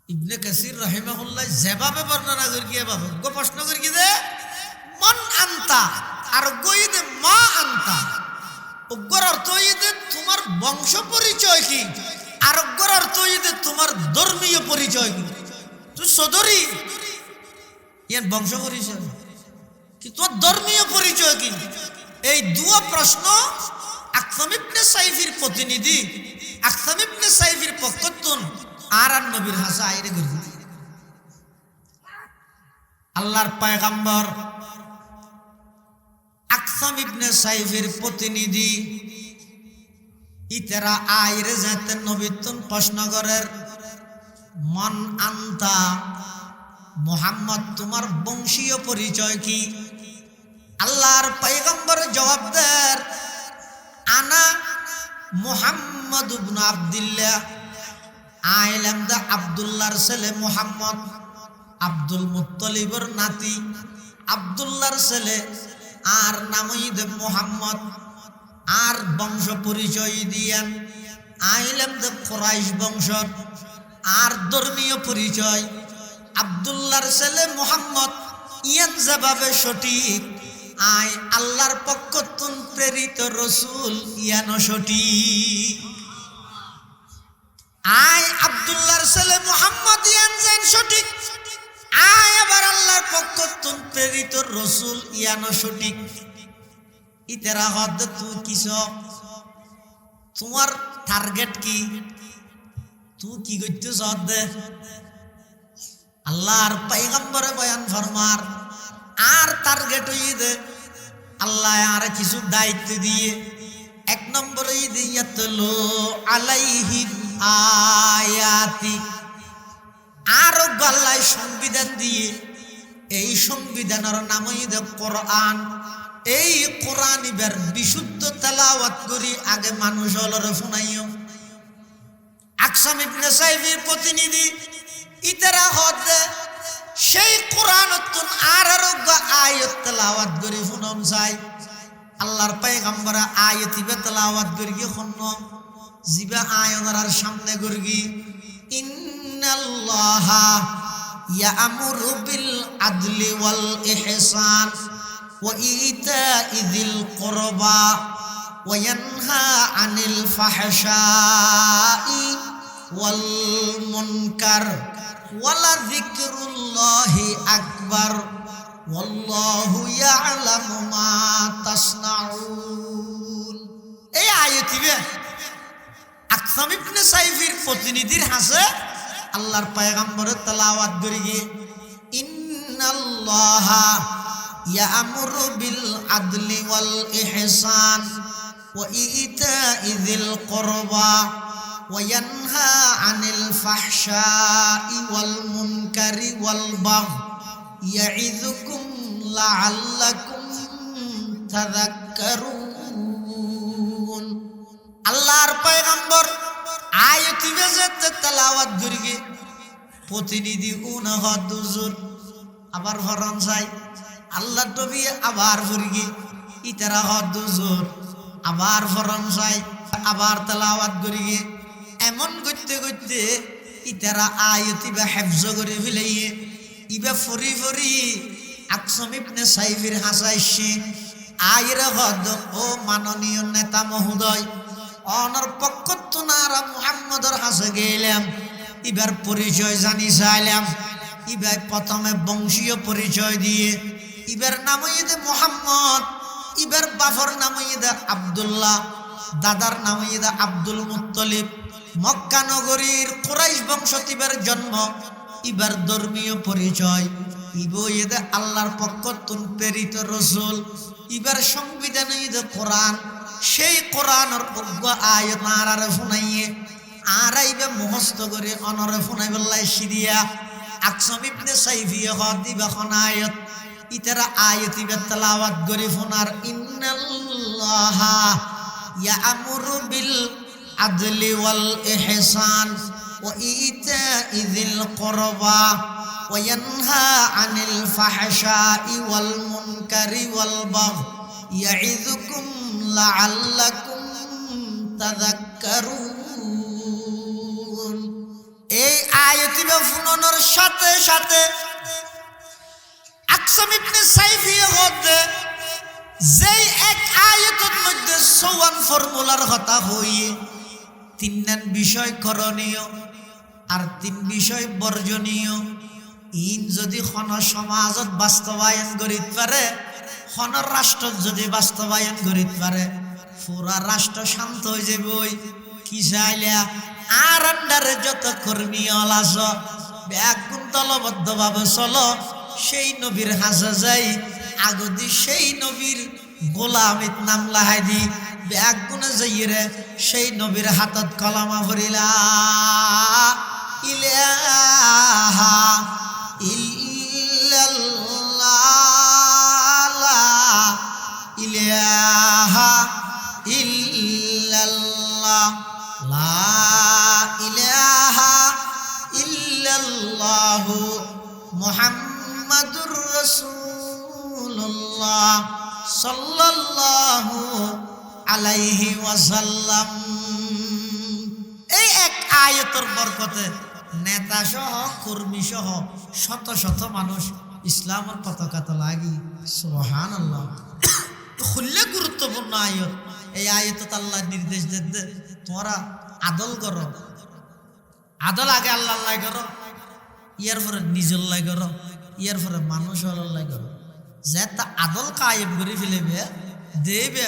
ইবনে কাসির রাহিমাহুল্লাহ যেভাবে বর্ণনা করি এভাবে গো প্রশ্ন করি কি দে মন আনতা আর গইদে মা আনতা। অজ্ঞর অর্থ হইতে তোমার বংশ পরিচয় কি, আর অজ্ঞর অর্থ হইতে তোমার ধর্মীয় পরিচয় কি। তুই সদরি ইয়ার বংশ পরিচয় কি, তোমার ধর্মীয় পরিচয় কি। এই দুয়া প্রশ্ন আকসাম ইবনে সাইফির প্রতিনিধি আকসাম ইবনে সাইফির পক্ষতুন আর নবীর হাসা আইরে গরি। আল্লাহর পয়গম্বর আকসাম ইবনে সাইফির প্রতিনিধি ইতেরা আইরে যেতে নবীতুন প্রশ্ন করের মন আনতা, মুহাম্মদ তোমার বংশীয় পরিচয় কি। আল্লাহর পয়গম্বর জবাব দেন আনা মুহাম্মদ ইবনে আব্দুল্লাহ, আইলাম দা আব্দুল্লাহর ছেলে মুহাম্মদ, আব্দুল মুত্তালিবের নাতি, আব্দুল্লাহর ছেলে, আর নামই দে মুহাম্মদ, আর বংশ পরিচয় দিয়েন আইলাম দে কুরাইশ বংশ, আর ধর্মীয় পরিচয় আব্দুল্লাহর ছেলে মুহাম্মদ। ইয়ান যেভাবে সঠিক আই আল্লাহর পক্ষ তুন প্রেরিত রসুল ইয়ানো সঠিক। আই আব্দুল্লাহর ছেলে মুহাম্মদ ইয়ান যেন সঠিক, আয় আবার আল্লাহর পক্ষ তুন প্রেরিত রসুল ইয়ানো সঠিক। ইতেরা হদ তুই কিস, তোমার টার্গেট কি, তুই কি করতেছ হদে। আল্লাহর পয়গম্বরে বয়ান ফরমার আর টার্গেট হই দে আল্লাহ আর কিছু দায়িত্ব দিয়ে। এক নম্বরে ইয়াতলু আলাইহিম আয়াতি, আরো গল্লায় সংবিধান দিয়ে, এই সংবিধানের নামই দে কোরআন। এই কোরআন ইবার বিশুদ্ধ তেলাওয়াত করি আগে মানুষ হলরে শুনাইও। আকসাম ইবনে সাইফির প্রতিনিধি ইতারা হদে সেই কোরআন আর আয়াত তেলাওয়াত করি শুনন চাই। আল্লাহর পয়গম্বর আয়াত ইবে তেলাওয়াত করি শুনন জিবা আয়ানার সামনে গরগি ইন্নাল্লাহা ইয়ামুরু বিল আদলি ওয়াল ইহসান ওয়া ইতা'i যিল কুরবা ওয়া ইয়ানহা আনিল ফাহশাই ওয়াল মুনকার ওয়ালা যিকরুল্লাহি আকবার ওয়াল্লাহু ইয়ালামু মা তাসনাউন। এই আয়াতিবে আকসাম ইবনে সাইফির প্রতিনিধির হাসে আল্লাহর পয়গম্বরের তেলাওয়াত করি গিয়ে ইন্নাল্লাহা ইয়ামুরু বিল আদলি ওয়াল ইহসান ওয়া ইতা'i যিল কুরবা ওয়া ইয়ানহা আনিল ফাহশাই ওয়াল মুনকারি ওয়াল বাগই ইয়াইযুকুম লাআল্লাকুম তাযাক্কারুন। আল্লাহর পয়গম্বর আয়াতিবে যেতে তেলাওয়াত করি প্রতিনিধি উনহদ হুজুর আবার ফরন চাই। আল্লাহ নবী আবার ফুরগি ইতারা হদ হুজুর আবার ফরন চাই। আবার তেলাওয়াত করিয়ে এমন করতে করতে ইতারা আয়াত ইবা হেফজ করে ফেলাইয়ে ইবা ফরি ফরি আকসম ইবনে সাইফির হাসাইছে আইরা হদ ও মাননীয় নেতা মহোদয় অনর পক্ষ তুনারা মুহাম্মদর হাসে গেলাম ইবার পরিচয় জানি চাইলাম ইবার প্রথমে বংশীয় পরিচয় দিয়ে ইবার নাম ইদে মুহাম্মদ ইবার বাফর নাম ইদে আব্দুল্লাহ দাদার নাম ইদে আব্দুল মুত্তলিব মক্কা নগরীর কুরাইশ বংশতিবার জন্ম ইবার ধর্মীয় পরিচয় ইবো ইদে আল্লাহর পক্ষ তুন প্রেরিত রসুল ইবার সংবিধান ইদে কোরআন সেই কোরআনের অজ্ঞ আয়াত আরারে শুনাইয়ে আরাইবে মুখস্থ করে অনরে শুনাই বললাই সিরিয়া আকসম ইবনে সাইফিয়ে হদিবা খন আয়াত ইতারা আয়াত ইবে তেলাওয়াত করে ফোনার ইন্নাল্লাহা ইয়ামুরু বিল আদলি ওয়াল ইহসান ওয়া ইতাই যিল কুরবা ওয়া ইয়ানহা আনিল ফাহশাই ওয়াল মুনকারি ওয়াল বাগই ইয়াইযুকুম লাআল্লাকুম তাযাক্কারুন। এই আয়াতি ফুননের সাথে সাথে আকসম ইবনে সাইফিয়ে হতে যেই এক আয়াতের মধ্যে 54 ফর্মুলার কথা হইয়ে 3 বিষয় করণীয় আর 3 বিষয় বর্জনীয় ইন যদি খন সমাজত বাস্তবায়ন করিত পারে খন রাষ্ট্র যদি বাস্তবায়ন করিত পারে পুরা রাষ্ট্র শান্ত হয়ে যাবই কি চাইলা আর আন্ডারে যত কর্মী আলাস ব্যাগুণ দলবদ্ধ ভাবে চলো সেই নবীর হাসা যাই আগদি সেই নবীর গোলামিত নাম লাহাই দি ব্যাগুণে যাইরে সেই নবীর হাতত কলমা ভরিলা ইলাহা ইল্লাল্লাহ ইলাহা ইল্লাল্লাহ লা ইলাহা ইল্লাল্লাহ মুহাম্মাদুর রাসূলুল্লাহ সাল্লাল্লাহু আলাইহি ওয়াসাল্লাম। এই এক আয়াতের বরকতে নেতা সহ কর্মী সহ শত শত মানুষ ইসলামের পতাকা লাগি সুবহানাল্লাহ। খুললে গুরুত্বপূর্ণ আয়াত এই আয়াতত আল্লাহ নির্দেশ দেন তোমরা আদল করো আদল আগে আল্লাহ লাই করো ইয়ার পরে নিজের লাই করো ইয়ার পরে মানুষ লাই করো যে তা আদল কায়েম করে ফেলেবে দেবে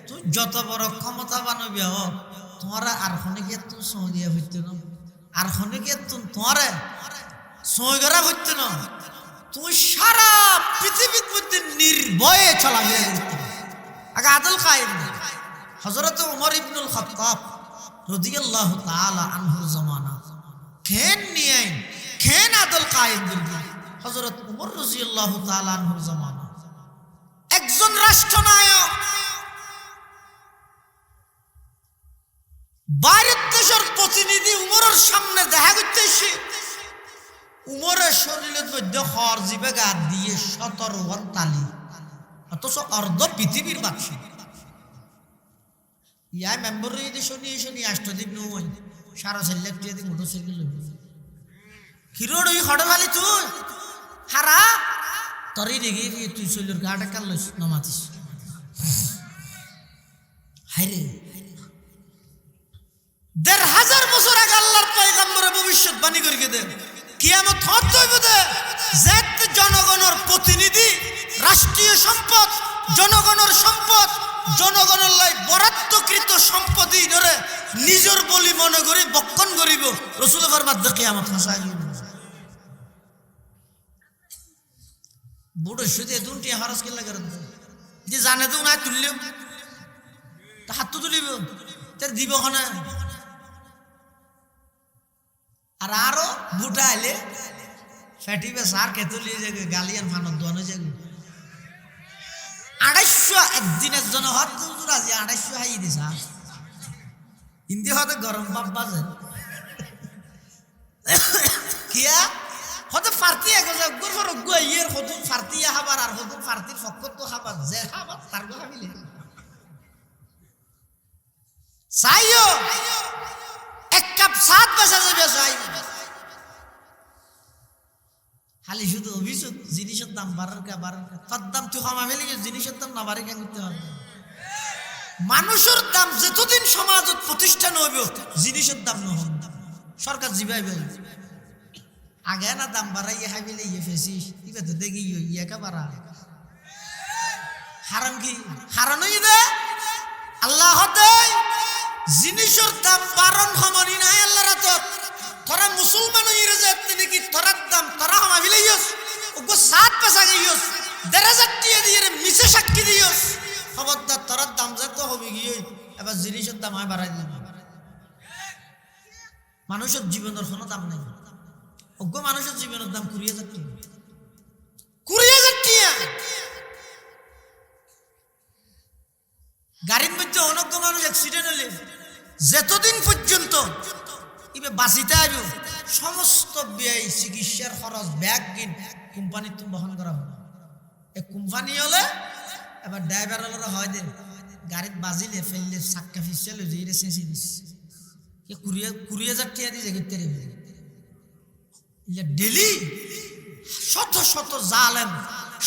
তুই যত বড় ক্ষমতা বানবে হোক তোমরা আর খনিকে তুই সৌদিয়া হইতে না আর খনিকে তোমারে সই করা হইতে না তুই সারা পৃথিবীর মধ্যে নির্ভয়ে চলাফেরা করতে আগে আদল কায়েম। হযরত ওমর ইবনুল খাত্তাব রাদিয়াল্লাহু তাআলা আনহুর জামানা খেন নিয়ে খেন আদল কায়েম করবে। হযরত ওমর রাদিয়াল্লাহু তাআলা আনহুর জামানা একজন রাষ্ট্রনায়ক বাইরের দেশের প্রতিনিধি উমরের সামনে দেখা করতেছে উমরের শরীরের মধ্যে খর জিবে গা দিয়ে 17 তালি অথচ অর্ধ পৃথিবীর বাদশা ইয়া মেম্বর শুনি আষ্টদীপ নই সারা সাল্লাক দিয়ে মোটরসাইকেল হিরোড ওই হঠাৎ খালি তুই হারা তরি দেখি তুই চলির গাটা কাল নমাতিস হাইরে 1500 বছর আগে আল্লাহর পয়গম্বরে ভবিষ্যৎবাণী করিয়ে দেন কিয়ামত হইবে দে যেত জনগণের প্রতিনিধি রাষ্ট্রীয় সম্পদ জনগণের সম্পদ জনগণের লাই বরাদ্দকৃত সম্পত্তি ধরে নিজের বলি মনে করি বক্ষণ করিব রাসূল ফরমাত দে কিয়ামত হাসাই বুড়ো সুদে দুটি হারাস কে লাগে যে জানে তো না তুললেও তা হাত তুলিব তার দিব না আর আরো বুটা আইলে ফেটিবে সার কে তুলিয়ে যাবে গালিয়ান ফানত দোয়ানো যাবে 250 একদিনের জন্য হাত তুলতুর আজি 250 হাই দিছা হিন্দি হতে গরম বাপ বাজে কিয়া হতে পার্টি একজা গুরফর গইয়ের হতে পার্টি হাবার আর হতে পার্টির ফকত তো হাবার যে হাবার তার গো হাবিলে চাইও এক কাপ সাত বেচা যাবে চাই খালি শুধু অভিযোগ জিনিসের দাম বাড়ার তার দাম তুই কমা ফেলে জিনিসের দাম না বাড়ে কেন করতে হবে মানুষের দাম যতদিন সমাজত প্রতিষ্ঠান হইব জিনিসের দাম নহন সরকার জিবাই বেল আগে না দাম বাড়াইয়ে খাই ফেলে ইয়ে ফেসিস ঠিক আছে দেখি ইয়েকা বাড়া হারাম কি হারানোই দে আল্লাহ জিনিসের দাম বারণ সমনি নাই আল্লাহ রাতত তোরা মুসলমান হইরে যে তিনি কি তোরার দাম তোরা হমা ফেলাইস ওগো সাত পেশা গইস দেড় দিয়ে দিয়ে মিছে সাক্ষী দিয়স খবরদার তোরার দাম যত হবে গিয়ে এবার জিনিসের দাম হয় বাড়াই দিবে মানুষের জীবনের কোনো দাম নাই ওগো মানুষের জীবনের দাম 20,000 টাকা 20,000 টাকা গাড়ির মধ্যে অনজ্ঞ মানুষ অ্যাক্সিডেন্ট হলে যতদিন পর্যন্ত ইবে বাঁচিতে আইব সমস্ত ব্যয় চিকিৎসার খরচ ব্যাগ কিন কোম্পানির তুমি বহন করা হবে এই কোম্পানি হলে এবার ড্রাইভার হলে হয় দেন গাড়িত বাজিলে ফেললে চাক্কা ফিসলে যে চেঁচি দিস 20,000 টাকা দিয়ে করতে রেখে ডেলি শত শত জালেম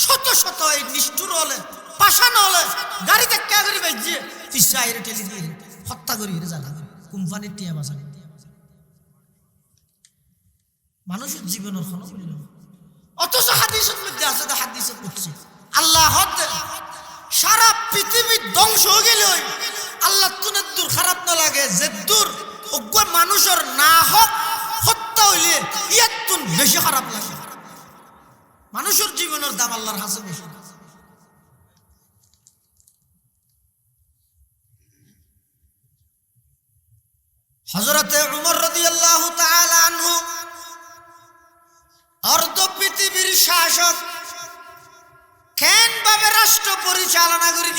শত শত এই নিষ্ঠুর হলে পাশানো হলে গাড়ি ধাক্কা করে বাজিয়ে তিসা এর ঠেলি দিয়ে হত্যা করি জ্বালা কোম্পানির টিয়া বাঁচানো মানুষের জীবনের কোনো মূল্য অথচ হাদিসের মধ্যে আছে হাদিসে করছে আল্লাহ সারা পৃথিবী ধ্বংস হয়ে গেল আল্লাহ তুনের দূর খারাপ না লাগে যে দূর অজ্ঞ মানুষের না হোক হত্যা হইলে ইয়ার তুন বেশি খারাপ লাগে মানুষের জীবনের দাম আল্লাহর কাছে বেশি হযরতে উমর রাদিয়াল্লাহু তাআলা আনহু অর্ধ পৃথিবীর শাসক কেন ভাবে রাষ্ট্র পরিচালনা করি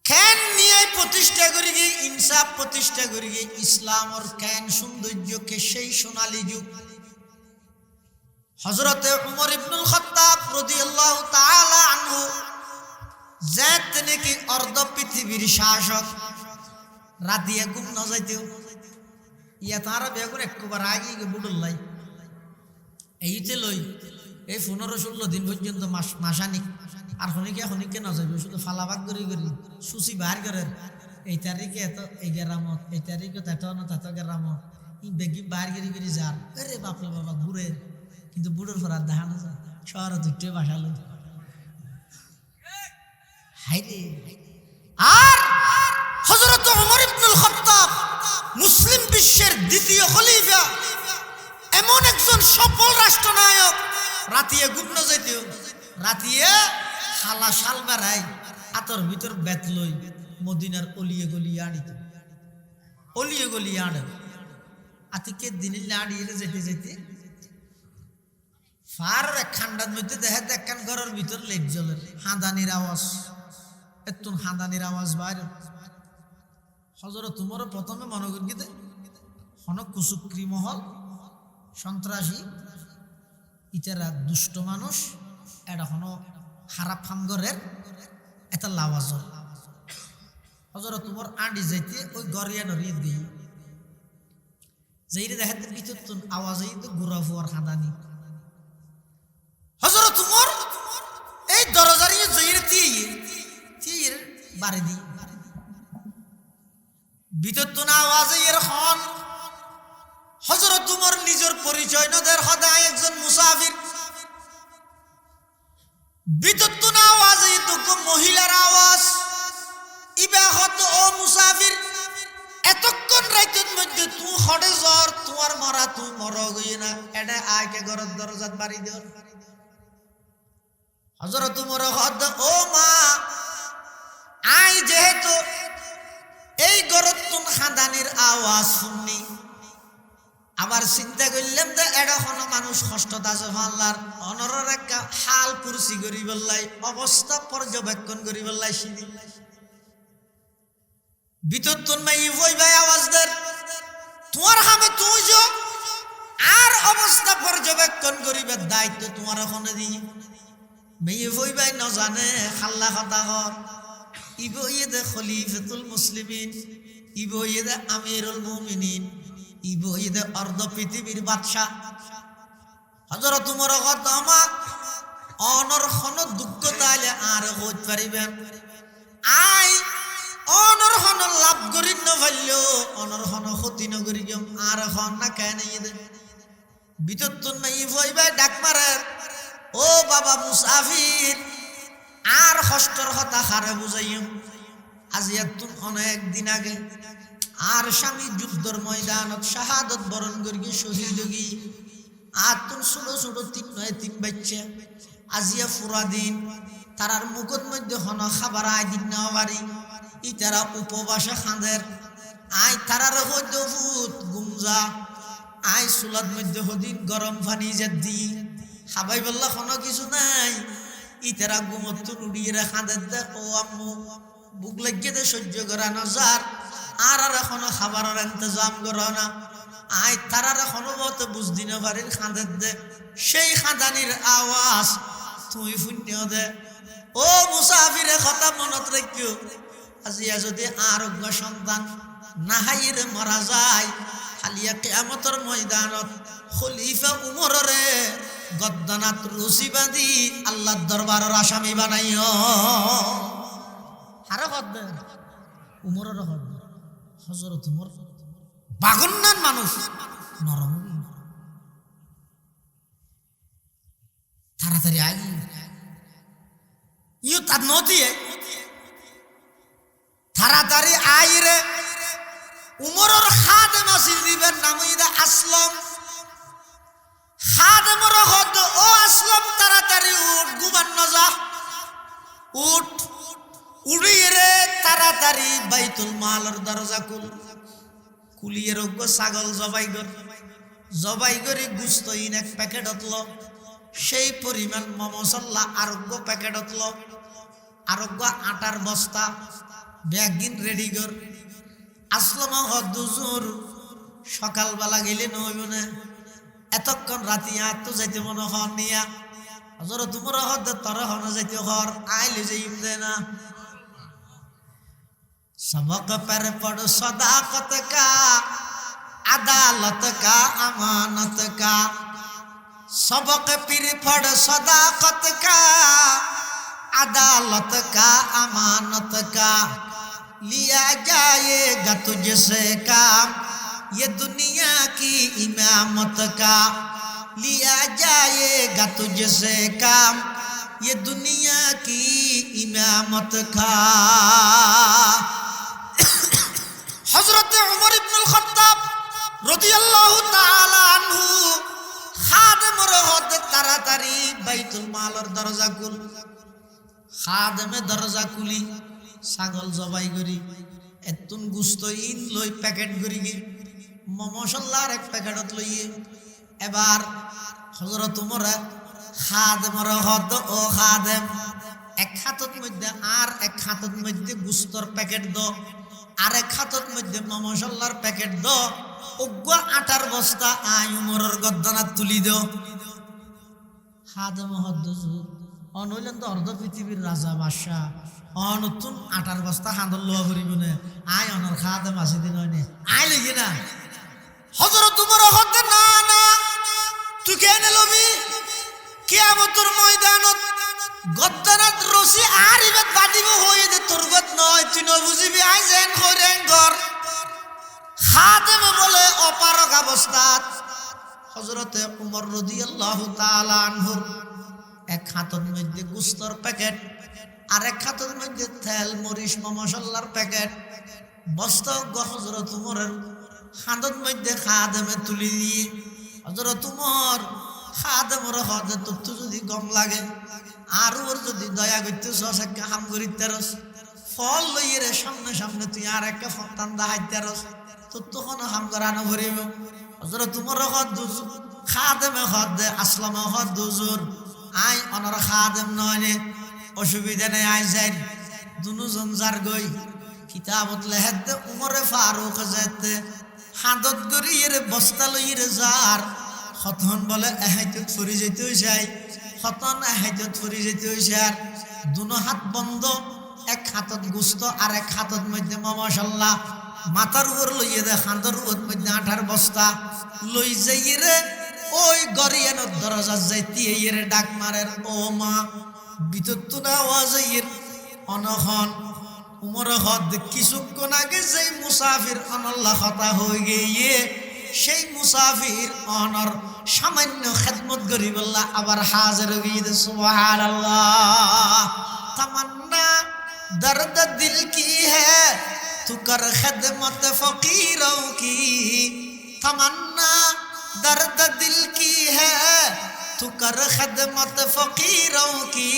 কেন নিয়ে প্রতিষ্ঠা করি ইনসাফ প্রতিষ্ঠা করি ইসলামর কেন সৌন্দর্যকে সেই সোনালী যুগ হযরতে উমর ইবনুল খাত্তাব রাদিয়াল্লাহু তাআলা আনহু যে তিনি কি অর্ধ পৃথিবীর শাসক রাতিয়া ঘুম না যাইতেও ইয়া তারা বেগুন একবার আগে বুডল্লাই এইতে লই এই 15-16 দিন পর্যন্ত মাসানিক আর হনিকে না যাবে শুধু ফালাবাগ করি সুচি বার করে এই তারিখে এত এই গেরামত এই তারিখে তত গেরামত ই বেগি বার করি যার আরে বাপরে বাবা ঘুরে কিন্তু বুড়োর ফরার দেখা না যায় শহরে দুটো বাসালো হাইরে আর হযরত ওমর ইবনুল খাত্তাব মুসলিম বিশ্বের দ্বিতীয় খলিফা এমন একজন সফল রাষ্ট্রনায়ক রাতিয়ে ঘুমনো যাইতেও রাতিয়ে হালা শাল বেড়াই আতর ভিতর বেত লই মদিনার অলিয়ে গলিয়ে আনিত অলিয়ে গলিয়ে আনে আতিকে দিনে আড়িয়ে যেতে যেতে ফার এক খান্ডার মধ্যে দেখে দেখেন ঘরের ভিতর লেট জ্বলের হাঁদানির আওয়াজ এত হাঁদানির আওয়াজ বাইরে হযরত তোমার প্রথমে মনে করি দে হন কুসুক্রি মহল সন্ত্রাসী ইতারা দুষ্ট মানুষ এটা হন খারাপ খামগরের এটা লাওয়াজ হযরত তোমার আঁডি যাইতে ওই গড়িয়া নড়িয়ে দিই যেইরে দেখেন ভিতর তো আওয়াজ এই তো ঘুরা ফুয়ার হাঁদানি হযরত তোমার এই দরজারিয়ে যেইরে দিয়ে বাড়ি দিই ভিতর তো না আওয়াজে এর হন হযরত উমর নিজের পরিচয় নদের সদায় একজন মুসাফির ভিতর তো না আওয়াজে দুঃখ মহিলার আওয়াজ ইবা হত ও মুসাফির এতক্ষণ রাইতের মধ্যে তুই হড়ে জ্বর তোমার মরা তুই মর গই না এটা আয়কে ঘরের দরজাত বাড়ি দিও হযরত উমর হদ ও মা আই যেহেতু এই গরতুন খাদানির আওয়াজ শুননি আবার চিন্তা করলাম যে এরকম মানুষ কষ্টত আছে আল্লাহর অনরের একটা হাল কুরসি করি বললাই অবস্থা পর্যবেক্ষণ করি বললাই সিনি ভিতর তুন মাই ওই ভাই আওয়াজ দের তোমার হামে তুই যো আর অবস্থা পর্যবেক্ষণ করিবার দায়িত্ব তোমার ওখানে দিই মেয়ে ওই ভাই না জানে খাল্লা কথা কর ইবো ইয়েদে খলিফাতুল মুসলিমিন, ইবো ইয়েদে আমিরুল মুমিনিন, ইবো ইয়েদে অর্ধ পৃথিবীর বাদশা। হযরত উমর কদমা অনরখন দুঃখ তাইলে আর হইতে পারিবেন আই অনরখন লাভ করি নভাল্য অনরখন ক্ষতি নগরী আর এখন না কেন ইয়েদে বিতত্তন নাই ভইবা ডাক মারে ও বাবা মুসাফির আর কষ্টর কথা হারে বুঝাইম। আজি এতুন অনেক দিন আগে আর স্বামী যুদ্ধর ময়দানত শাহাদত বরণ করি শহীদ গি আর তুম ছোট ছোট তিন নয় তিন বাচ্চা আজিয়া পুরা দিন তারার মুখত মধ্যে হন খাবার আই দিন নেওয়া বাড়ি ই তারা উপবাসে খাঁদের আই তারার হইতে ভূত গুমজা আই চুলার মধ্যে হদিন গরম পানি যে দি খাবাই বললা কোনো কিছু নাই ইতারা গুমত্ত উড়িয়ে খাঁদের দে ও আম্মু বুক লাগিয়ে দে সহ্য করা নজার আর এখনো খাবারের ইন্তজাম করো না আই তারার এখনো বলতে বুঝদি না পারির খাঁদের দে সেই খাঁদানির আওয়াজ তুই শূন্য দে ও মুসাফিরে কথা মনত রাখিও আজিয়া যদি আরোগ্য সন্তান নাহাইরে মারা যায় হালিয়া কিয়ামতের ময়দানত খলিফা উমররে গদ্দানাত রুসি বাঁধি আল্লাহর দরবারের আসামি বানাইও হারে হদ্দে উমরের হদ্দে হযরত উমর বাগন্নান মানুষ নরম তাড়াতাড়ি আই ইউ তার নদিয়ে তাড়াতাড়ি আই রে উমরের খাদেম আসিল দিবেন নাম ইদা আসলম খাদেমর হদ ও আসলম তাড়াতাড়ি উঠ ঘুমান না যা উঠ উড়িয়ে রে তাড়াতাড়ি বাইতুল মালের দরজা কুলিয়ে রোগ্য ছাগল জবাই করে গুস্ত ইন এক প্যাকেট হতল সেই পরিমাণ মমসল্লা আরোগ্য প্যাকেট হতল আরোগ্য আটার বস্তা ব্যাগিন রেডি কর আসলম হদ্দুজুর সকালবেলা গেলে নইব না এতক্ষণ রাতি আর তো যাইতে মনে হন নিয়া হযরত উমর হদ তোর হন যাইতে হর আইলে যাইম দে না सबक पर पढ़ सदाकत का अदालत का अमानत का सबक फिर पढ़ सदाकत का अदालत का अमानत का लिया जाएगा तुझसे काम ये दुनिया की इमामत का लिया जाएगा तुझसे काम ये दुनिया की इमामत का হযরত উমর ইবনুল খাত্তাব রাদিয়াল্লাহু তাআলা আনহু খাদেমর হদ তাড়াতাড়ি বাইতুল মালের দরজা খুল খাদেমে দরজা খুলি ছাগল জবাই করি এতুন গুস্ত ইন লই প্যাকেট করি গে মশলার এক প্যাকেটত লইয়ে এবার হযরত উমর খাদেমর হদ ও খাদেম এক হাতত মধ্যে আর এক হাতত মধ্যে গুস্তর প্যাকেট দ আরেক হাতত মধ্যে মশলার প্যাকেট দ অজ্ঞ আটার বস্তা আই উমরের গদ্দানাত তুলি দ খাদেম হদ্দুজুর অনইলেন তো অর্ধ পৃথিবীর রাজা বাদশা অনতুন আটার বস্তা হাঁদর লোয়া করিব না আই অনর খাদেম আসি দিন হয় আই লেগে না হযরত উমর হদ্দে না না তুই কেন লবি কিয়ামতের ময়দানত গদ্দানাত রশি আর ইবাদ বাদিব হয়ে দে তোর গত নয় তুই ন বুঝিবি আই যেন করেন ঘর খাদেম বলে অপারক অবস্থাত হযরতে উমর রাদিয়াল্লাহু তাআলা আনহুর এক হাতের মধ্যে গুস্তর প্যাকেট আর এক হাতের মধ্যে তেল মরিচ মশলার প্যাকেট বস্তা হযরত উমরের হাতের মধ্যে খাদেমে তুলি দিয়ে হযরত উমর খাদেমর হদে তো যদি গম লাগে আর ওর যদি দয়া করতে একটা হাম করিতারস ফল লইয়ে রে সামনে সামনে তুই আর একটা সন্তান দাহাইতারস তোর তখন হাম করানো ভরিব হযরত উমর হদ খাদেমে হদ আসলাম হদ দুজুর আই অনর খাদেম নয় অসুবিধা নেই আই যাই দুজন যার গই কিতাবত লেহেদ উমরে ফারুক যেতে হাদত গড়িয়ে রে বস্তা লইয়ে রে যার খতন বলে এহাইতত ফুরি যেতে যায় খতন এহাইতত ফুরি যেতে হইছে আর দুনো হাত বন্ধ এক হাতত গুস্ত আর এক হাতত মধ্যে মশাল্লা, মাথার উপর লইয়ে দে খান্দর মধ্যে আঠার বস্তা লই যাইয়ে রে ওই গরিয়ানোর দরজা যাইতে রে ডাক মারের ও মা ভিতর তো না আওয়াজ অনখন উমর হদ কিছুক্ষণ আগে যেই মুসাফির অনল্লাহ কথা হয়ে গিয়ে সেই মুসাফির অনর সামান্য খেদমত গরিবল্লাহ আবার হাজির হয়ে সুবহানাল্লাহ। তমন্না দর্দ দিল কি হ্যায় তু কর খেদমত ফকিরোं की, तमन्ना दर्द दिल की है तू कर खदमत फकीरों की,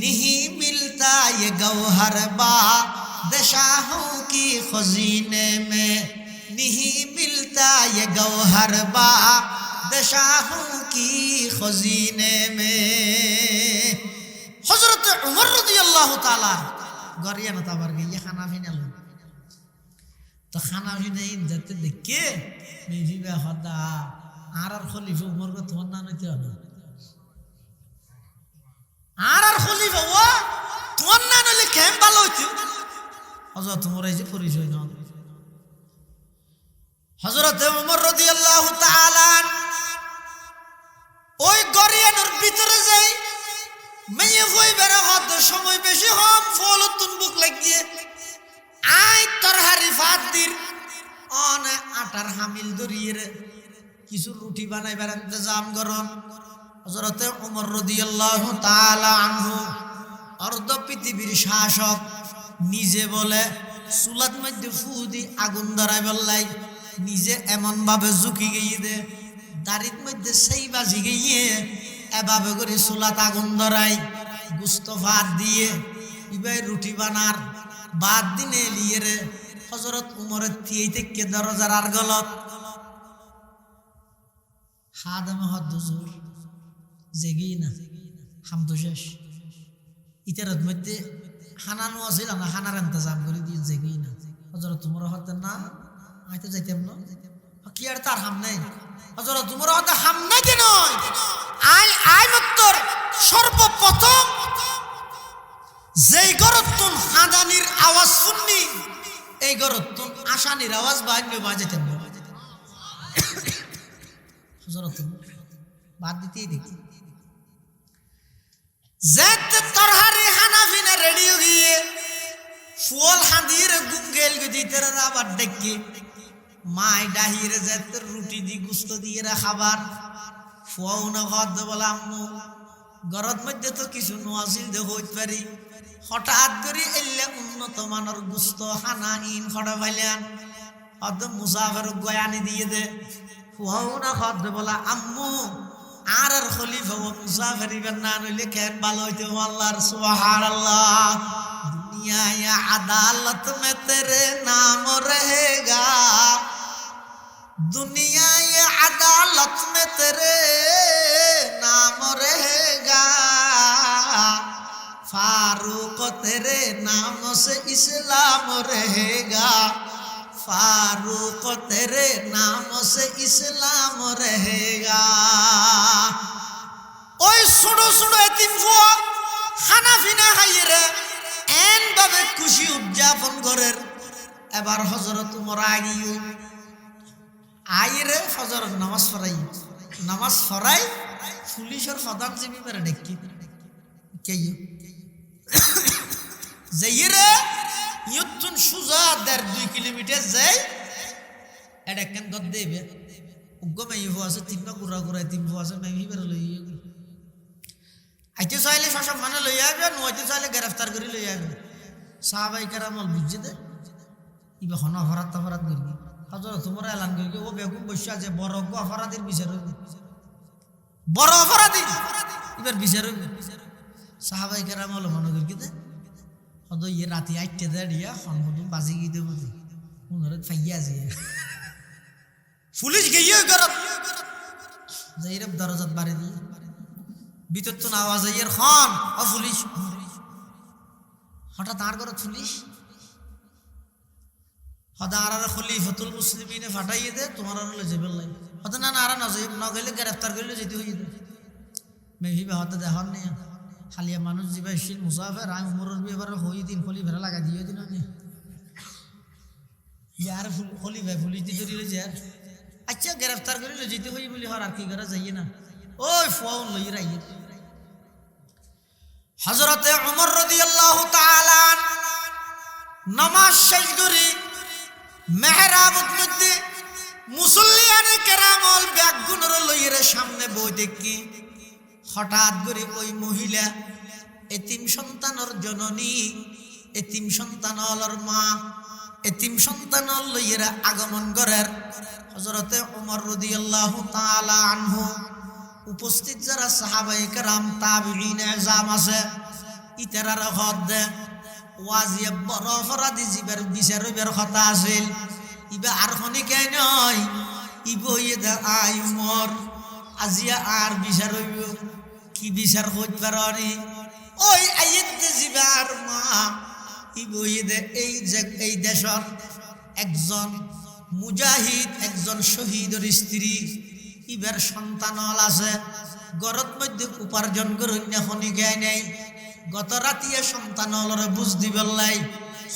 नहीं मिलता ये गौहर बादशाहों की खजीने में, नहीं मिलता ये गौहर बादशाहों की खजीने में। हजरत उमर रज़ियल्लाहु ताला गरिया न ताबर गई ये खाना भी नहीं तो खाना भी नहीं जाते देखे मेरी बे खुदा आर खलीफा उमर को तो ना नहीं था आर खलीफा वो तो ना नहीं लेकिन बालो थी हज़रत उमर ऐसे पूरी जोई ना हज़रत उमर रज़ियल्लाहु ताला ओए गरिया नूर भीतर जाए मैं ये वही बेरा हाथ समय बेशी हम फॉलो तुम बुक लगिए आई तरहारी फादिर ऑन आटर हामिल दुरीर किसु रोटी बनाए बेरा इंतजाम करो हज़रत उमर रज़ियल्लाहु ताला अन्हु अर्ध पृथिवीर शासक निजे बोले सुलत मध्य फूदी आगुन धराय बल्लाई निजे एमन भावे झुकी गई दे दारित मध्य सही बाजी गई এভাবে করে চুলাত আগুন ধরাই গুস্ত ভাত দিয়ে ইবাই রুটি বানার বাদ দিনে লিয়ে রে হযরত উমরের থিয়ে থেকে দরজার আর গলত হাদামে হদ্দুজুর জেগেই না হামদু শেষ ইতারত মধ্যে হানানো আছিল না হানার ইন্তজাম করে দিয়ে জেগেই না হযরত উমর হতে না আইতে যাইতাম না কি আর তার হাম নাই হযরত উমর হতে হাম নাই কেন আই আই মত্তর সর্বপ্রথম যেই গরতুন হাদানির আওয়াজ শুননি এই গরতুন আশানির আওয়াজ বাজবে বাজেতেন হযরত বাদ দিতেই দেখি যেত তরহারি হানাফিনা রেডি হয়ে ফুল হাদির গুঙ্গেল গদিতের আবার দেখি মাই ডাহির যেত রুটি দি গুস্ত দিয়ে খাবার ফুয়াউনা ঘর বলা আম্মু গরত মধ্যে তো কিছু নোয়াছিল দে হইতে পারি হঠাৎ করে এলে উন্নত মানের গুস্ত হানা ইন খড়া ভাইলান অদ মুসাফির গয়ানি দিয়ে দে ফুয়াউনা ঘর বলা আম্মু আর খলিফা ও মুসাফির না নইলে কেন ভালো হইতে আল্লাহর সুবহানাল্লাহ দুনিয়া या अदालत में तेरे नाम रहेगा दुनिया ये अदालत में तेरे नाम रहेगा फारूक तेरे नाम से इस्लाम रहेगा फारूक तेरे नाम से इस्लाम रहेगा ओए सुनो सुनो एतिम फो खाना फिना खाइरे एन भावे खुशी उद्यापन करेर एबार हजरत उमर आगियो आइरे फजर नमाज फराई पुलिसर प्रधान जीबी मेरे डेक्की केयो जाइरे युद्धन सुजा 1.5 किलोमीटर जाय एडकन गद देबे उग्गो में इहो আছে তিনটা গুরা গুরা তিন আছে मैं भी বের লই আইতে চাইলে সব মানে লই আইবে নইতে চাইলে গ্রেফতার করি লই আইবে সাহাবাই কেরামল বুঝছে দে ইবা হন অপরাধ অপরাধ করি হযরত উমর এলান করি ও বেগুম বসা যে বড় অপরাধীর বিচার হইবে বড় অপরাধী এবার বিচার হইবে সাহাবাই কেরামল মনে করি দে হদ ই রাতে আইতে দে দিয়া হনহুদুম বাজি গই দেব উনরে ফাইয়া যায় পুলিশ গিয়ে গরত যাইরব দরজাত বাড়ি দি ভিতর তো আওয়াজ আইয়ের খান ও পুলিশ হঠাৎ আর গরত পুলিশ হদা আর খলিফাতুল মুসলিমিনে ফাটাইয়ে দে তোমার আর লই যাবে লাই হদা না না আর না যাইব না গেলে গ্রেফতার করিলে যেতে হইবে মেহি বে হদা দেহন নে খালিয়া মানুষ যাবাইছিল মুসাফির আই উমরের বিয়েবার হই দিন খলিফারা লাগা দিয়ে দিন আমি ইয়ার খলিফা পুলিশ দি ধরি লই যার আচ্ছা গ্রেফতার করে লই যেতে হই বলি হর আর কি করা যাইয়ে না ওই ফোন লই রাইয়ে হযরতে ওমর রাদিয়াল্লাহু তাআলা নামাজ শেষ করে মেহরাবের মধ্যে মুসল্লিয়ানে কেরামল ব্যাগগুনোর লইয়ের সামনে বই দেখি হঠাৎ করে ওই মহিলা এতিম সন্তানের জননী এতিম সন্তানর মা এতিম সন্তানর লইয়ের আগমন করার হযরতে ওমর রাদিয়াল্লাহু তাআলা আনহু উপস্থিত যারা সাহাবায়ে কেরাম তাবিঈন আযম আছে ইতারার হদ ওয়াজিব বড় অপরাধী জীবের বিচার হইবার কথা আছিল ইবা আর খনি কে নয় ইবইয়ে দা আই উমর আজিয়া আর বিচার হইব কি বিচার হইত পারি ওই আইত দে জিবার মা ইবইয়ে দে এই দেশর একজন মুজাহিদ একজন শহীদের স্ত্রী ইবার সন্তান আছে গরত মধ্যে উপার্জন করুন খনি কে নেই গত রাতিয়ে সন্তান বুঝ দিবেলাই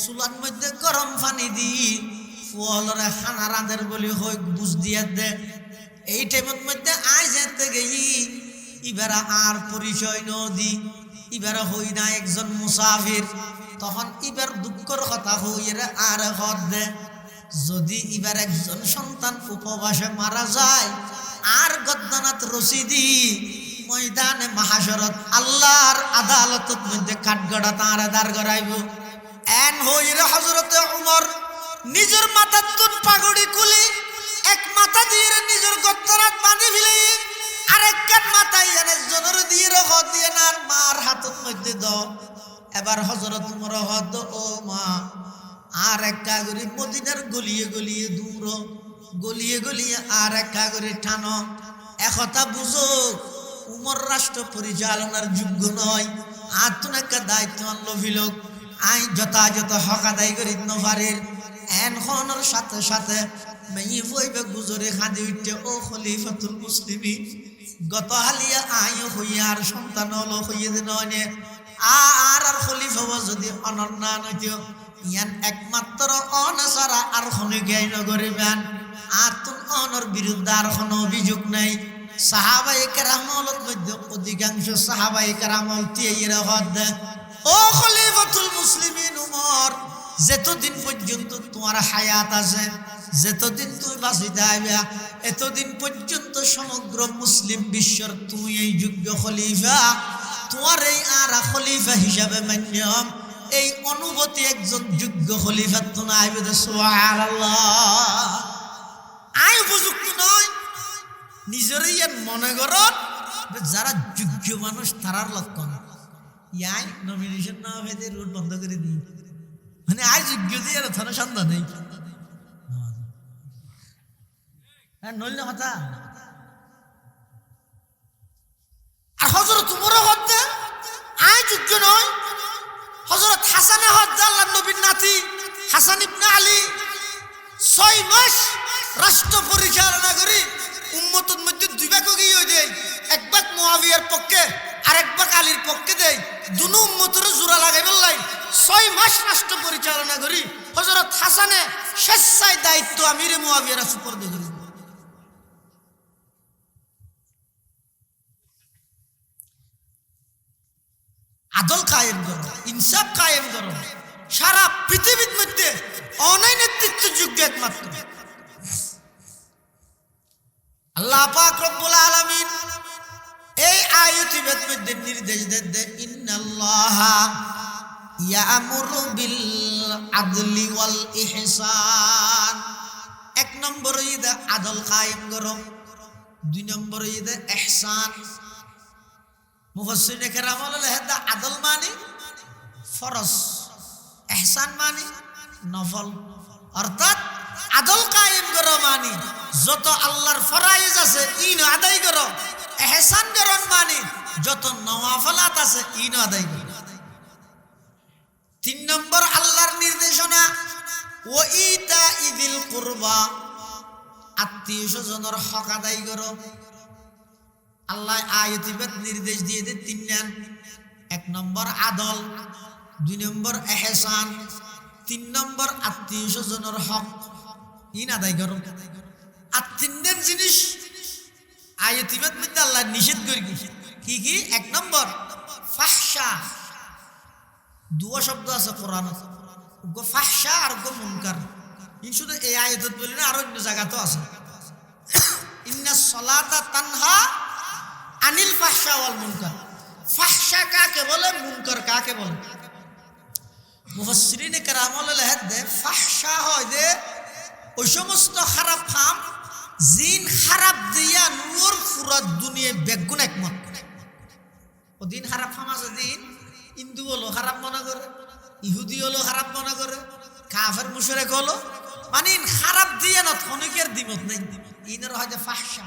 চুলার মধ্যে গরম পানি দি ফুলরে খানা রাঁধের বলি হই বুঝ দিয়ে দে এই টাইমের মধ্যে আই যেতে গেই ইবারা আর পরিচয় নদী ইবারা হই না একজন মুসাফির তখন ইবার দুঃখর কথা হইরে আর হদ দে যদি ইবার একজন সন্তান উপবাসে মারা যায় আর গদ্দানাত রশিদি ময়দানে মাহাশরত আল্লাহর আদালতের মধ্যে কাঠগড়া তাঁর দাঁড় করাইব এন হইরে হযরতে ওমর নিজের মাথার তুন পাগড়ি খুলি এক মাথা দিয়ে নিজের গদ্দানাত বাঁধি ফেলে আরেক কান মাথায় এনে জনের দিয়ে হদ দিয়ে নার মার হাতের মধ্যে দ এবার হযরত ওমর হদ ও মা আর এক কাগরি মদিনার গলিয়ে গলিয়ে দূর গলিয়ে গলিয়ে আর এক কাগরি ঠানো একথা বুঝো উমর রাষ্ট্র পরিচালনার যোগ্য নয় আর তুমি একটা দায়িত্ব আনলো ভিলোক আই যথাযথ হক আদায় করি নভারের এন খনর সাথে সাথে মেয়ে বইবে গুজরে খাঁদি উঠতে ও খলিফাতুল মুসলিমিন গত হালিয়া আই হইয়ার সন্তান হলো হইয়ে দিন আর খলিফা যদি অনন্য নৈত ইয়ান একমাত্র অনাসারা আর খনি জ্ঞান করিবেন আর তুম অনর বিরুদ্ধে আর কোনো অভিযোগ নাই সাহাবায়ে কেরামলের মধ্যে অধিকাংশ সাহাবায়ে কেরামল তিয়ের হদ ও খলিফাতুল মুসলিমিন উমর যতদিন পর্যন্ত তোমার হায়াত আছে যতদিন তুমি বাঁচিতে আইবা এতদিন পর্যন্ত সমগ্র মুসলিম বিশ্বর তুমি এই যোগ্য খলিফা তোমার এই আর খলিফা হিসাবে মান্যম এই অনুভূতি একজন যোগ্য খলিফা তো না আইবে সুবহানাল্লাহ আই উপযুক্ত নয় নিজের ইয়ার মনে করত যারা যোগ্য মানুষ তারার লক্ষণ ইয়াই নমিনেশন না হবে রোড বন্ধ করে দিই মানে আই যোগ্য দিয়ে থানা সন্ধান নেই হ্যাঁ নইল না কথা আর হযরত উমর হত্যা আই যোগ্য নয় হযরত হাসানে হত্যা আল্লাহর নবীর নাতি হাসান ইবনে আলী 6 মাস রাষ্ট্র পরিচালনা করে উম্মতের মধ্যে দুই ভাগ গিয়ে দেয় এক ভাগ মুয়াবিয়ার পক্ষে আর এক ভাগ আলীর পক্ষে দেয় দুনো উম্মতের জোড়া লাগাই বললাই 6 মাস রাষ্ট্র পরিচালনা করি হযরত হাসানে শেষায় দায়িত্ব আমিরে মুয়াবিয়ার সুপর্দ করি আদল কায়েম করো ইনসাফ কায়েম করো সারা পৃথিবীর মধ্যে অনয় নেতৃত্ব যোগ্য একমাত্র আল্লাহ পাক রব্বুল আলামিন এই আয়াতের মধ্যে নির্দেশ দেন ইন্নাল্লাহা ইয়ামুরু বিল আদলি ওয়াল ইহসান এক নম্বর ঈদ আদল কায়েম করো দুই নম্বর ঈদ ইহসান মুফাসসিরিনে কেরাম বলেন আদল মানে ফরজ ইহসান মানে নফল অর্থাৎ আদল কায়েম করো মানে যত আল্লাহর ফরাইজ আছে ইন আদায় করো ইহসান করো মানে যত নওয়াফিলাত আছে ইন আদায় করো তিন নম্বর আল্লাহর নির্দেশনা ও ইতা ইদিল কুরবা আত্মীয় স্বজনের হক আদায় করো আল্লাহ আয়াতে নির্দেশ দিয়ে তিন নেন এক নম্বর আদল, 2 নম্বর এহসান, 3 নম্বর আত্মীয় স্বজনের হক ইন আদায় করো। আর 3 জিনিস আয়াতিবাদ মধ্যে আল্লাহ নিষেধ করে কি কি? 1 নম্বর ফাহশা, 2 শব্দ আছে কোরআন, গো ফাহশা আর গো মুনকার। ইন শুধু এই আয়াতত বলি না, আর অন্য জায়গাতেও আছে। ইন্নাস সালাতা তানহা আনিল ফাহশা ওয়াল মুনকার। ফাহশা কাকে বলে, মুনকার কাকে বলে? মুফাসসিরিনে কেরাম লেখেন দে ফাহশা হয় দে ওই সমস্ত খারাপ কাম জিন খারাপ দিয়া নূর পুরা দুনিয়া বেগুন একমত। ও দিন খারাপ কাম আছে, দিন হিন্দু হলো খারাপ মনে করে, ইহুদি হলো খারাপ মনে করে, কাফের মুশরিক হলো, মানে খারাপ দিয়া না অনেকের দ্বিমত নেই। ইনের হয় যে ফাহশা।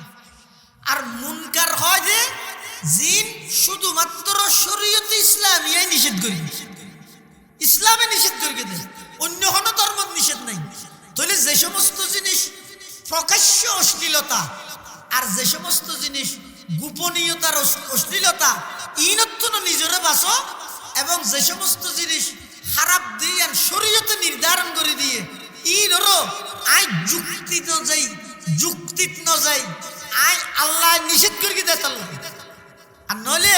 আর মুনকার হয় যে জিন শুধুমাত্র শরীয়ত ইসলামিয়ায় নিষেধ করি, ইসলামে নিষেধ করে দেয়, অন্য কোনো ধর্ম নিষেধ নাই। তাহলে যে সমস্ত জিনিস প্রকাশ্য অশ্লীলতা আর যে সমস্ত জিনিস গোপনীয়তার অশ্লীলতা, ইনত্তন নিজরে বাঁচো। এবং যে সমস্ত জিনিস খারাপ দিয়ে আর শরীয়তে নির্ধারণ করে দিয়ে ইনরও আই যুক্তি ন যাই, যুক্তিত ন যাই, আই আল্লাহ নিষেধ করে দেয় তার। আর নইলে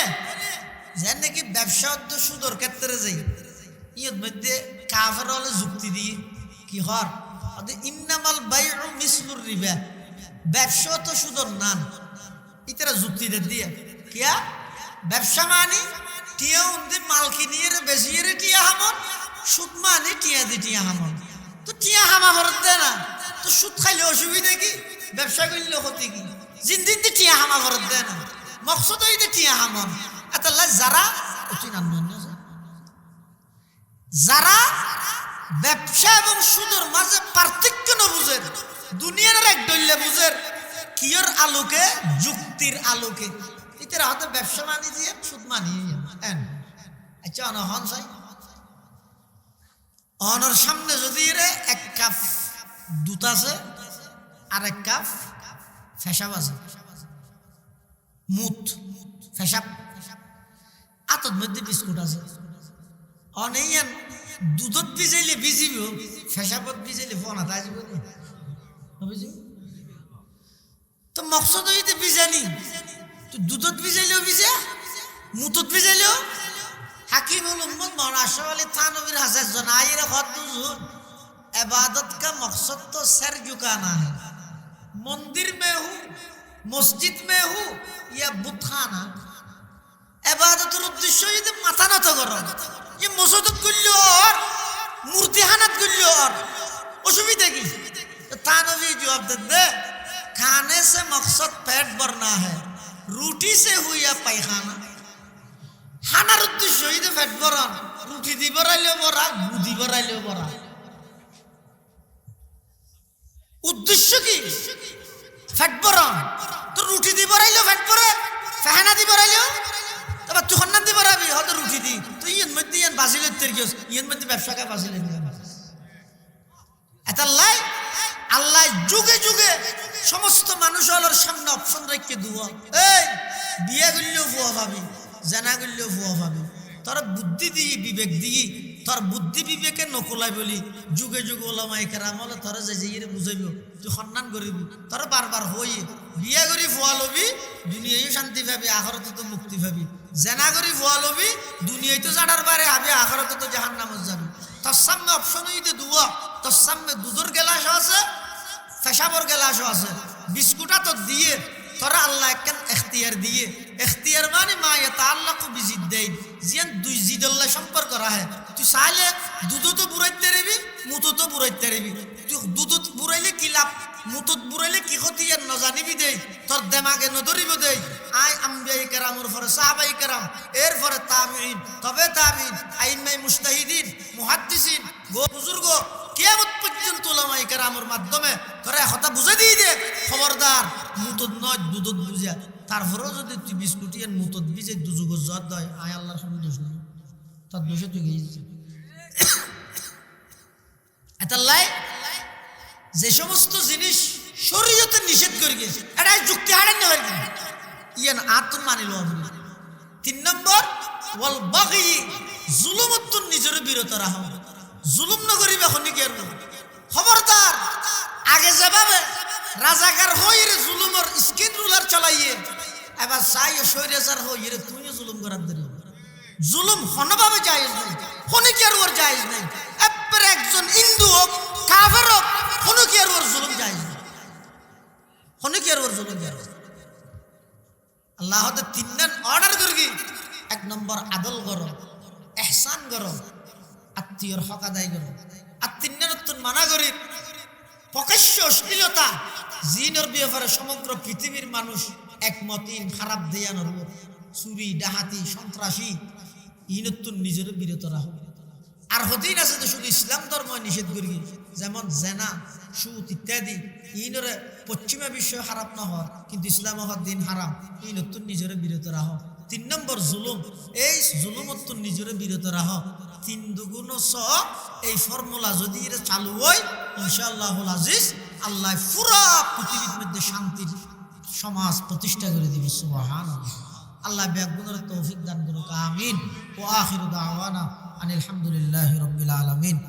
যে নাকি ব্যবসা সুদর ক্ষেত্রে যাই, ইয়ত মধ্যে কাফের হলে যুক্তি দিয়ে কি হর ইন্নামাল বাইউ মিসলুর রিবা, ব্যবসা তো সুদর নান, ইতারা যুক্তি দিয়ে কিয়া ব্যবসা মানে টিয়া উন্দি মালকি নিয়ে বেশি টিয়া হামন, সুদ মানে টিয়া দি টিয়া হামন। তো টিয়া হামা ভরত দেয় না, তো সুদ খাইলে অসুবিধা কি, ব্যবসা করলে ক্ষতি কি? জিন্দিন দি টিয়া হামা ভরত দেয় না, মকসদ হইতে টিয়া হামন। এতলা যারা যারা ব্যবসা এবং সুদের মাঝে পার্থক্য না বুঝেন, দুনিয়ার এক দল্যে বুঝেন কিয়র আলোকে, যুক্তির আলোকে, এটার হয়তো ব্যবসা মানি দিয়ে সুদ মানিয়ে আচ্ছা অনহন চাই অনর সামনে যদি রে 1 কাপ দুধ আছে আর 1 কাপ ফেসাব আছে, মুত ফেসাব, আতর মধ্যে বিস্কুট আছে, অনেক দুধত ভিজাইলে ভিজিব, ফেসাবত ভিজাইলে ফোনা তাজিব তো মকসদ হইতে ভিজানি, তো দুধত ভিজাইলেও ভিজা, মুতত ভিজাইলেও। হাকিমুল উম্মত মাওলানা আশরাফ আলী থানভীর হাজার জন আইরে খত বুঝুন, इबादत का मकसद तो सर झुकाना है, मंदिर में हूँ, मस्जिद में हूँ या बुतखाना, इबादतेর উদ্দেশ্য যদি মাথা নত করো, ये मस्जिद করলে আর মূর্তিহানাত করলে আর অসুবিধা কি? থানভী জবাব দে खाने से मकसद पेट भरना है, रोटी से हुआ पायखाना। খানার উদ্দেশ্য যদি পেট ভরন, রুটি দি ভরাইলেও ভরা, গুদি ভরাইলেও ভরা। উদ্দেশ্য কি? পেট ভরন। তো রুটি দি ভরাইলেও পেট ভরে, ফাহানা দি ভরাইলেও, তবে তুই খন্নান দি ভরাবি হয়তো রুটি দি, তো ইয়ের মধ্যে ইয়ান বাজিলের তেরগিস, ইয়ের মধ্যে ব্যবসাকে বাজিলেন। এটা লাই আল্লাহ যুগে যুগে সমস্ত মানুষ আলোর সামনে অপশন রেখে দুয়া, এই বিয়ে করলেও ফুয়া ভাবি, জানা করলেও ফুয়া ভাবি, তোর বুদ্ধি দিয়ে বিবেক দিয়ে তোর বুদ্ধি বিবেকে নকলাই বলি যুগে যুগে ওলামায়ে কেরাম হলে তোরা যে যে বুঝাইব, তুই সম্মান করিবি, তোরা বারবার হই বিয়া করি ফুয়া লবি, দুনিয়ায় শান্তি পাবি, আখরতে তো মুক্তি পাবি। জানা করি ফুয়া লবি, দুনিয়ায় তো জানার বারে হাবি, আখরতে তো জাহান্নামে যাবি। তোর সামনে অপশন হইতে দুয়া, তোর সামনে দুধের গেলাসও আছে, পেশাবর গেলাসও আছে, বিস্কুটা তো দিয়ে তোরা আল্লাহ একখান এখতিয়ার দিয়ে, এখতিয়ার মানে মা ইয়াতাআল্লাকু বিজিদ্দাইন, জিয়ান দুই জিদল্লাহ সম্পর্ক রাখে। তুই চাইলে দুধও তো বুড়াইতে পারবি, মুতো তো বুড়াইতে পারবি। তুই দুধত বুড়াইলে কি লাভ, মুতত বুড়াইলে কি ক্ষতি আর নজানিবি দেই, তোর দেমাগে নধরিব দেই। আই আম্বিয়ায়ে কেরামের পরে সাহাবায়ে কেরাম, এর পরে তাবিঈন, তবে তাবিঈন, আইম্মায়ে মুজতাহিদিন, মুহাদ্দিসিন, বুজুর্গ কিয়ামত পর্যন্ত উলামায়ে কেরামের মাধ্যমে তোরা কথা বুঝাই দিয়ে দে, খবরদার মুতত নয় দুধত বুঝা। তারপরেও যদি তুই বিস্কুটিয়ান মুতত বিজে দুযুগত জত দেয়, আয় আল্লাহর সামনে দোষ নেই, তার দোষে তুই গিয়েছিস। এটা লাই যে সমস্ত জিনিস শরীয়তে নিষেধ করে গেছে, এটা যুক্তি হারান না, ইয়ান আত্ম মানিল। 3 নম্বর ওয়াল বাগি জুলুমতুন নিজের বিরত রাখো জুলুম ন করিবে খনিকের খবরদার আগে যেভাবে রাজাকার হইরে জুলুমের স্কিন রুলার চালাইয়ে এবার চাই সৈরাচার হইরে তুইও জুলুম করার দেরি জুলুম হনভাবে জায়েজ নাই খনিকের ওর জায়েজ নাই এবার একজন হিন্দু হোক কাফের হোক খনিকের ওর জুলুম জায়েজ নাই খনিকের ওর জুলুম জায়েজ আল্লাহ হতে তিনজন অর্ডার করবি এক নম্বর আদল করো এহসান করো আত্মীয়র হক আদায় করো আর তিন নম্বর মানা করি প্রকাশ্য অশ্লীলতা জিনের ব্যাপারে সমগ্র পৃথিবীর মানুষ একমতিন খারাপ দেয়ানোর চুরি ডাহাতি সন্ত্রাসী ইনতুন নিজের বিরত রাখো আর হতেই আছে তো শুধু ইসলাম ধর্ম নিষেধ করি যেমন জেনা সুদ ইত্যাদি ইনরে পশ্চিমা বিশ্ব খারাপ না হয় কিন্তু ইসলাম হওয়ার দিন হারাম ইনতুন নিজের বিরত রাখো তিন নম্বর জুলুম এই জুলুমতুন নিজের বিরত রাখো তিন দুগুণ এই ফর্মুলা যদি এটা চালু হয় ইনশাআল্লাহুল আজিজ আল্লাহ পুরা পৃথিবীর মধ্যে শান্তির সমাজ প্রতিষ্ঠা করে দিবে সুবহানাল্লাহ আল্লাহ ব্যাগুনের তৌফিক দান করুক আমিন ওয়া আখিরু দাওয়ানা আনিল হামদুলিল্লাহি রাব্বিল আলামিন।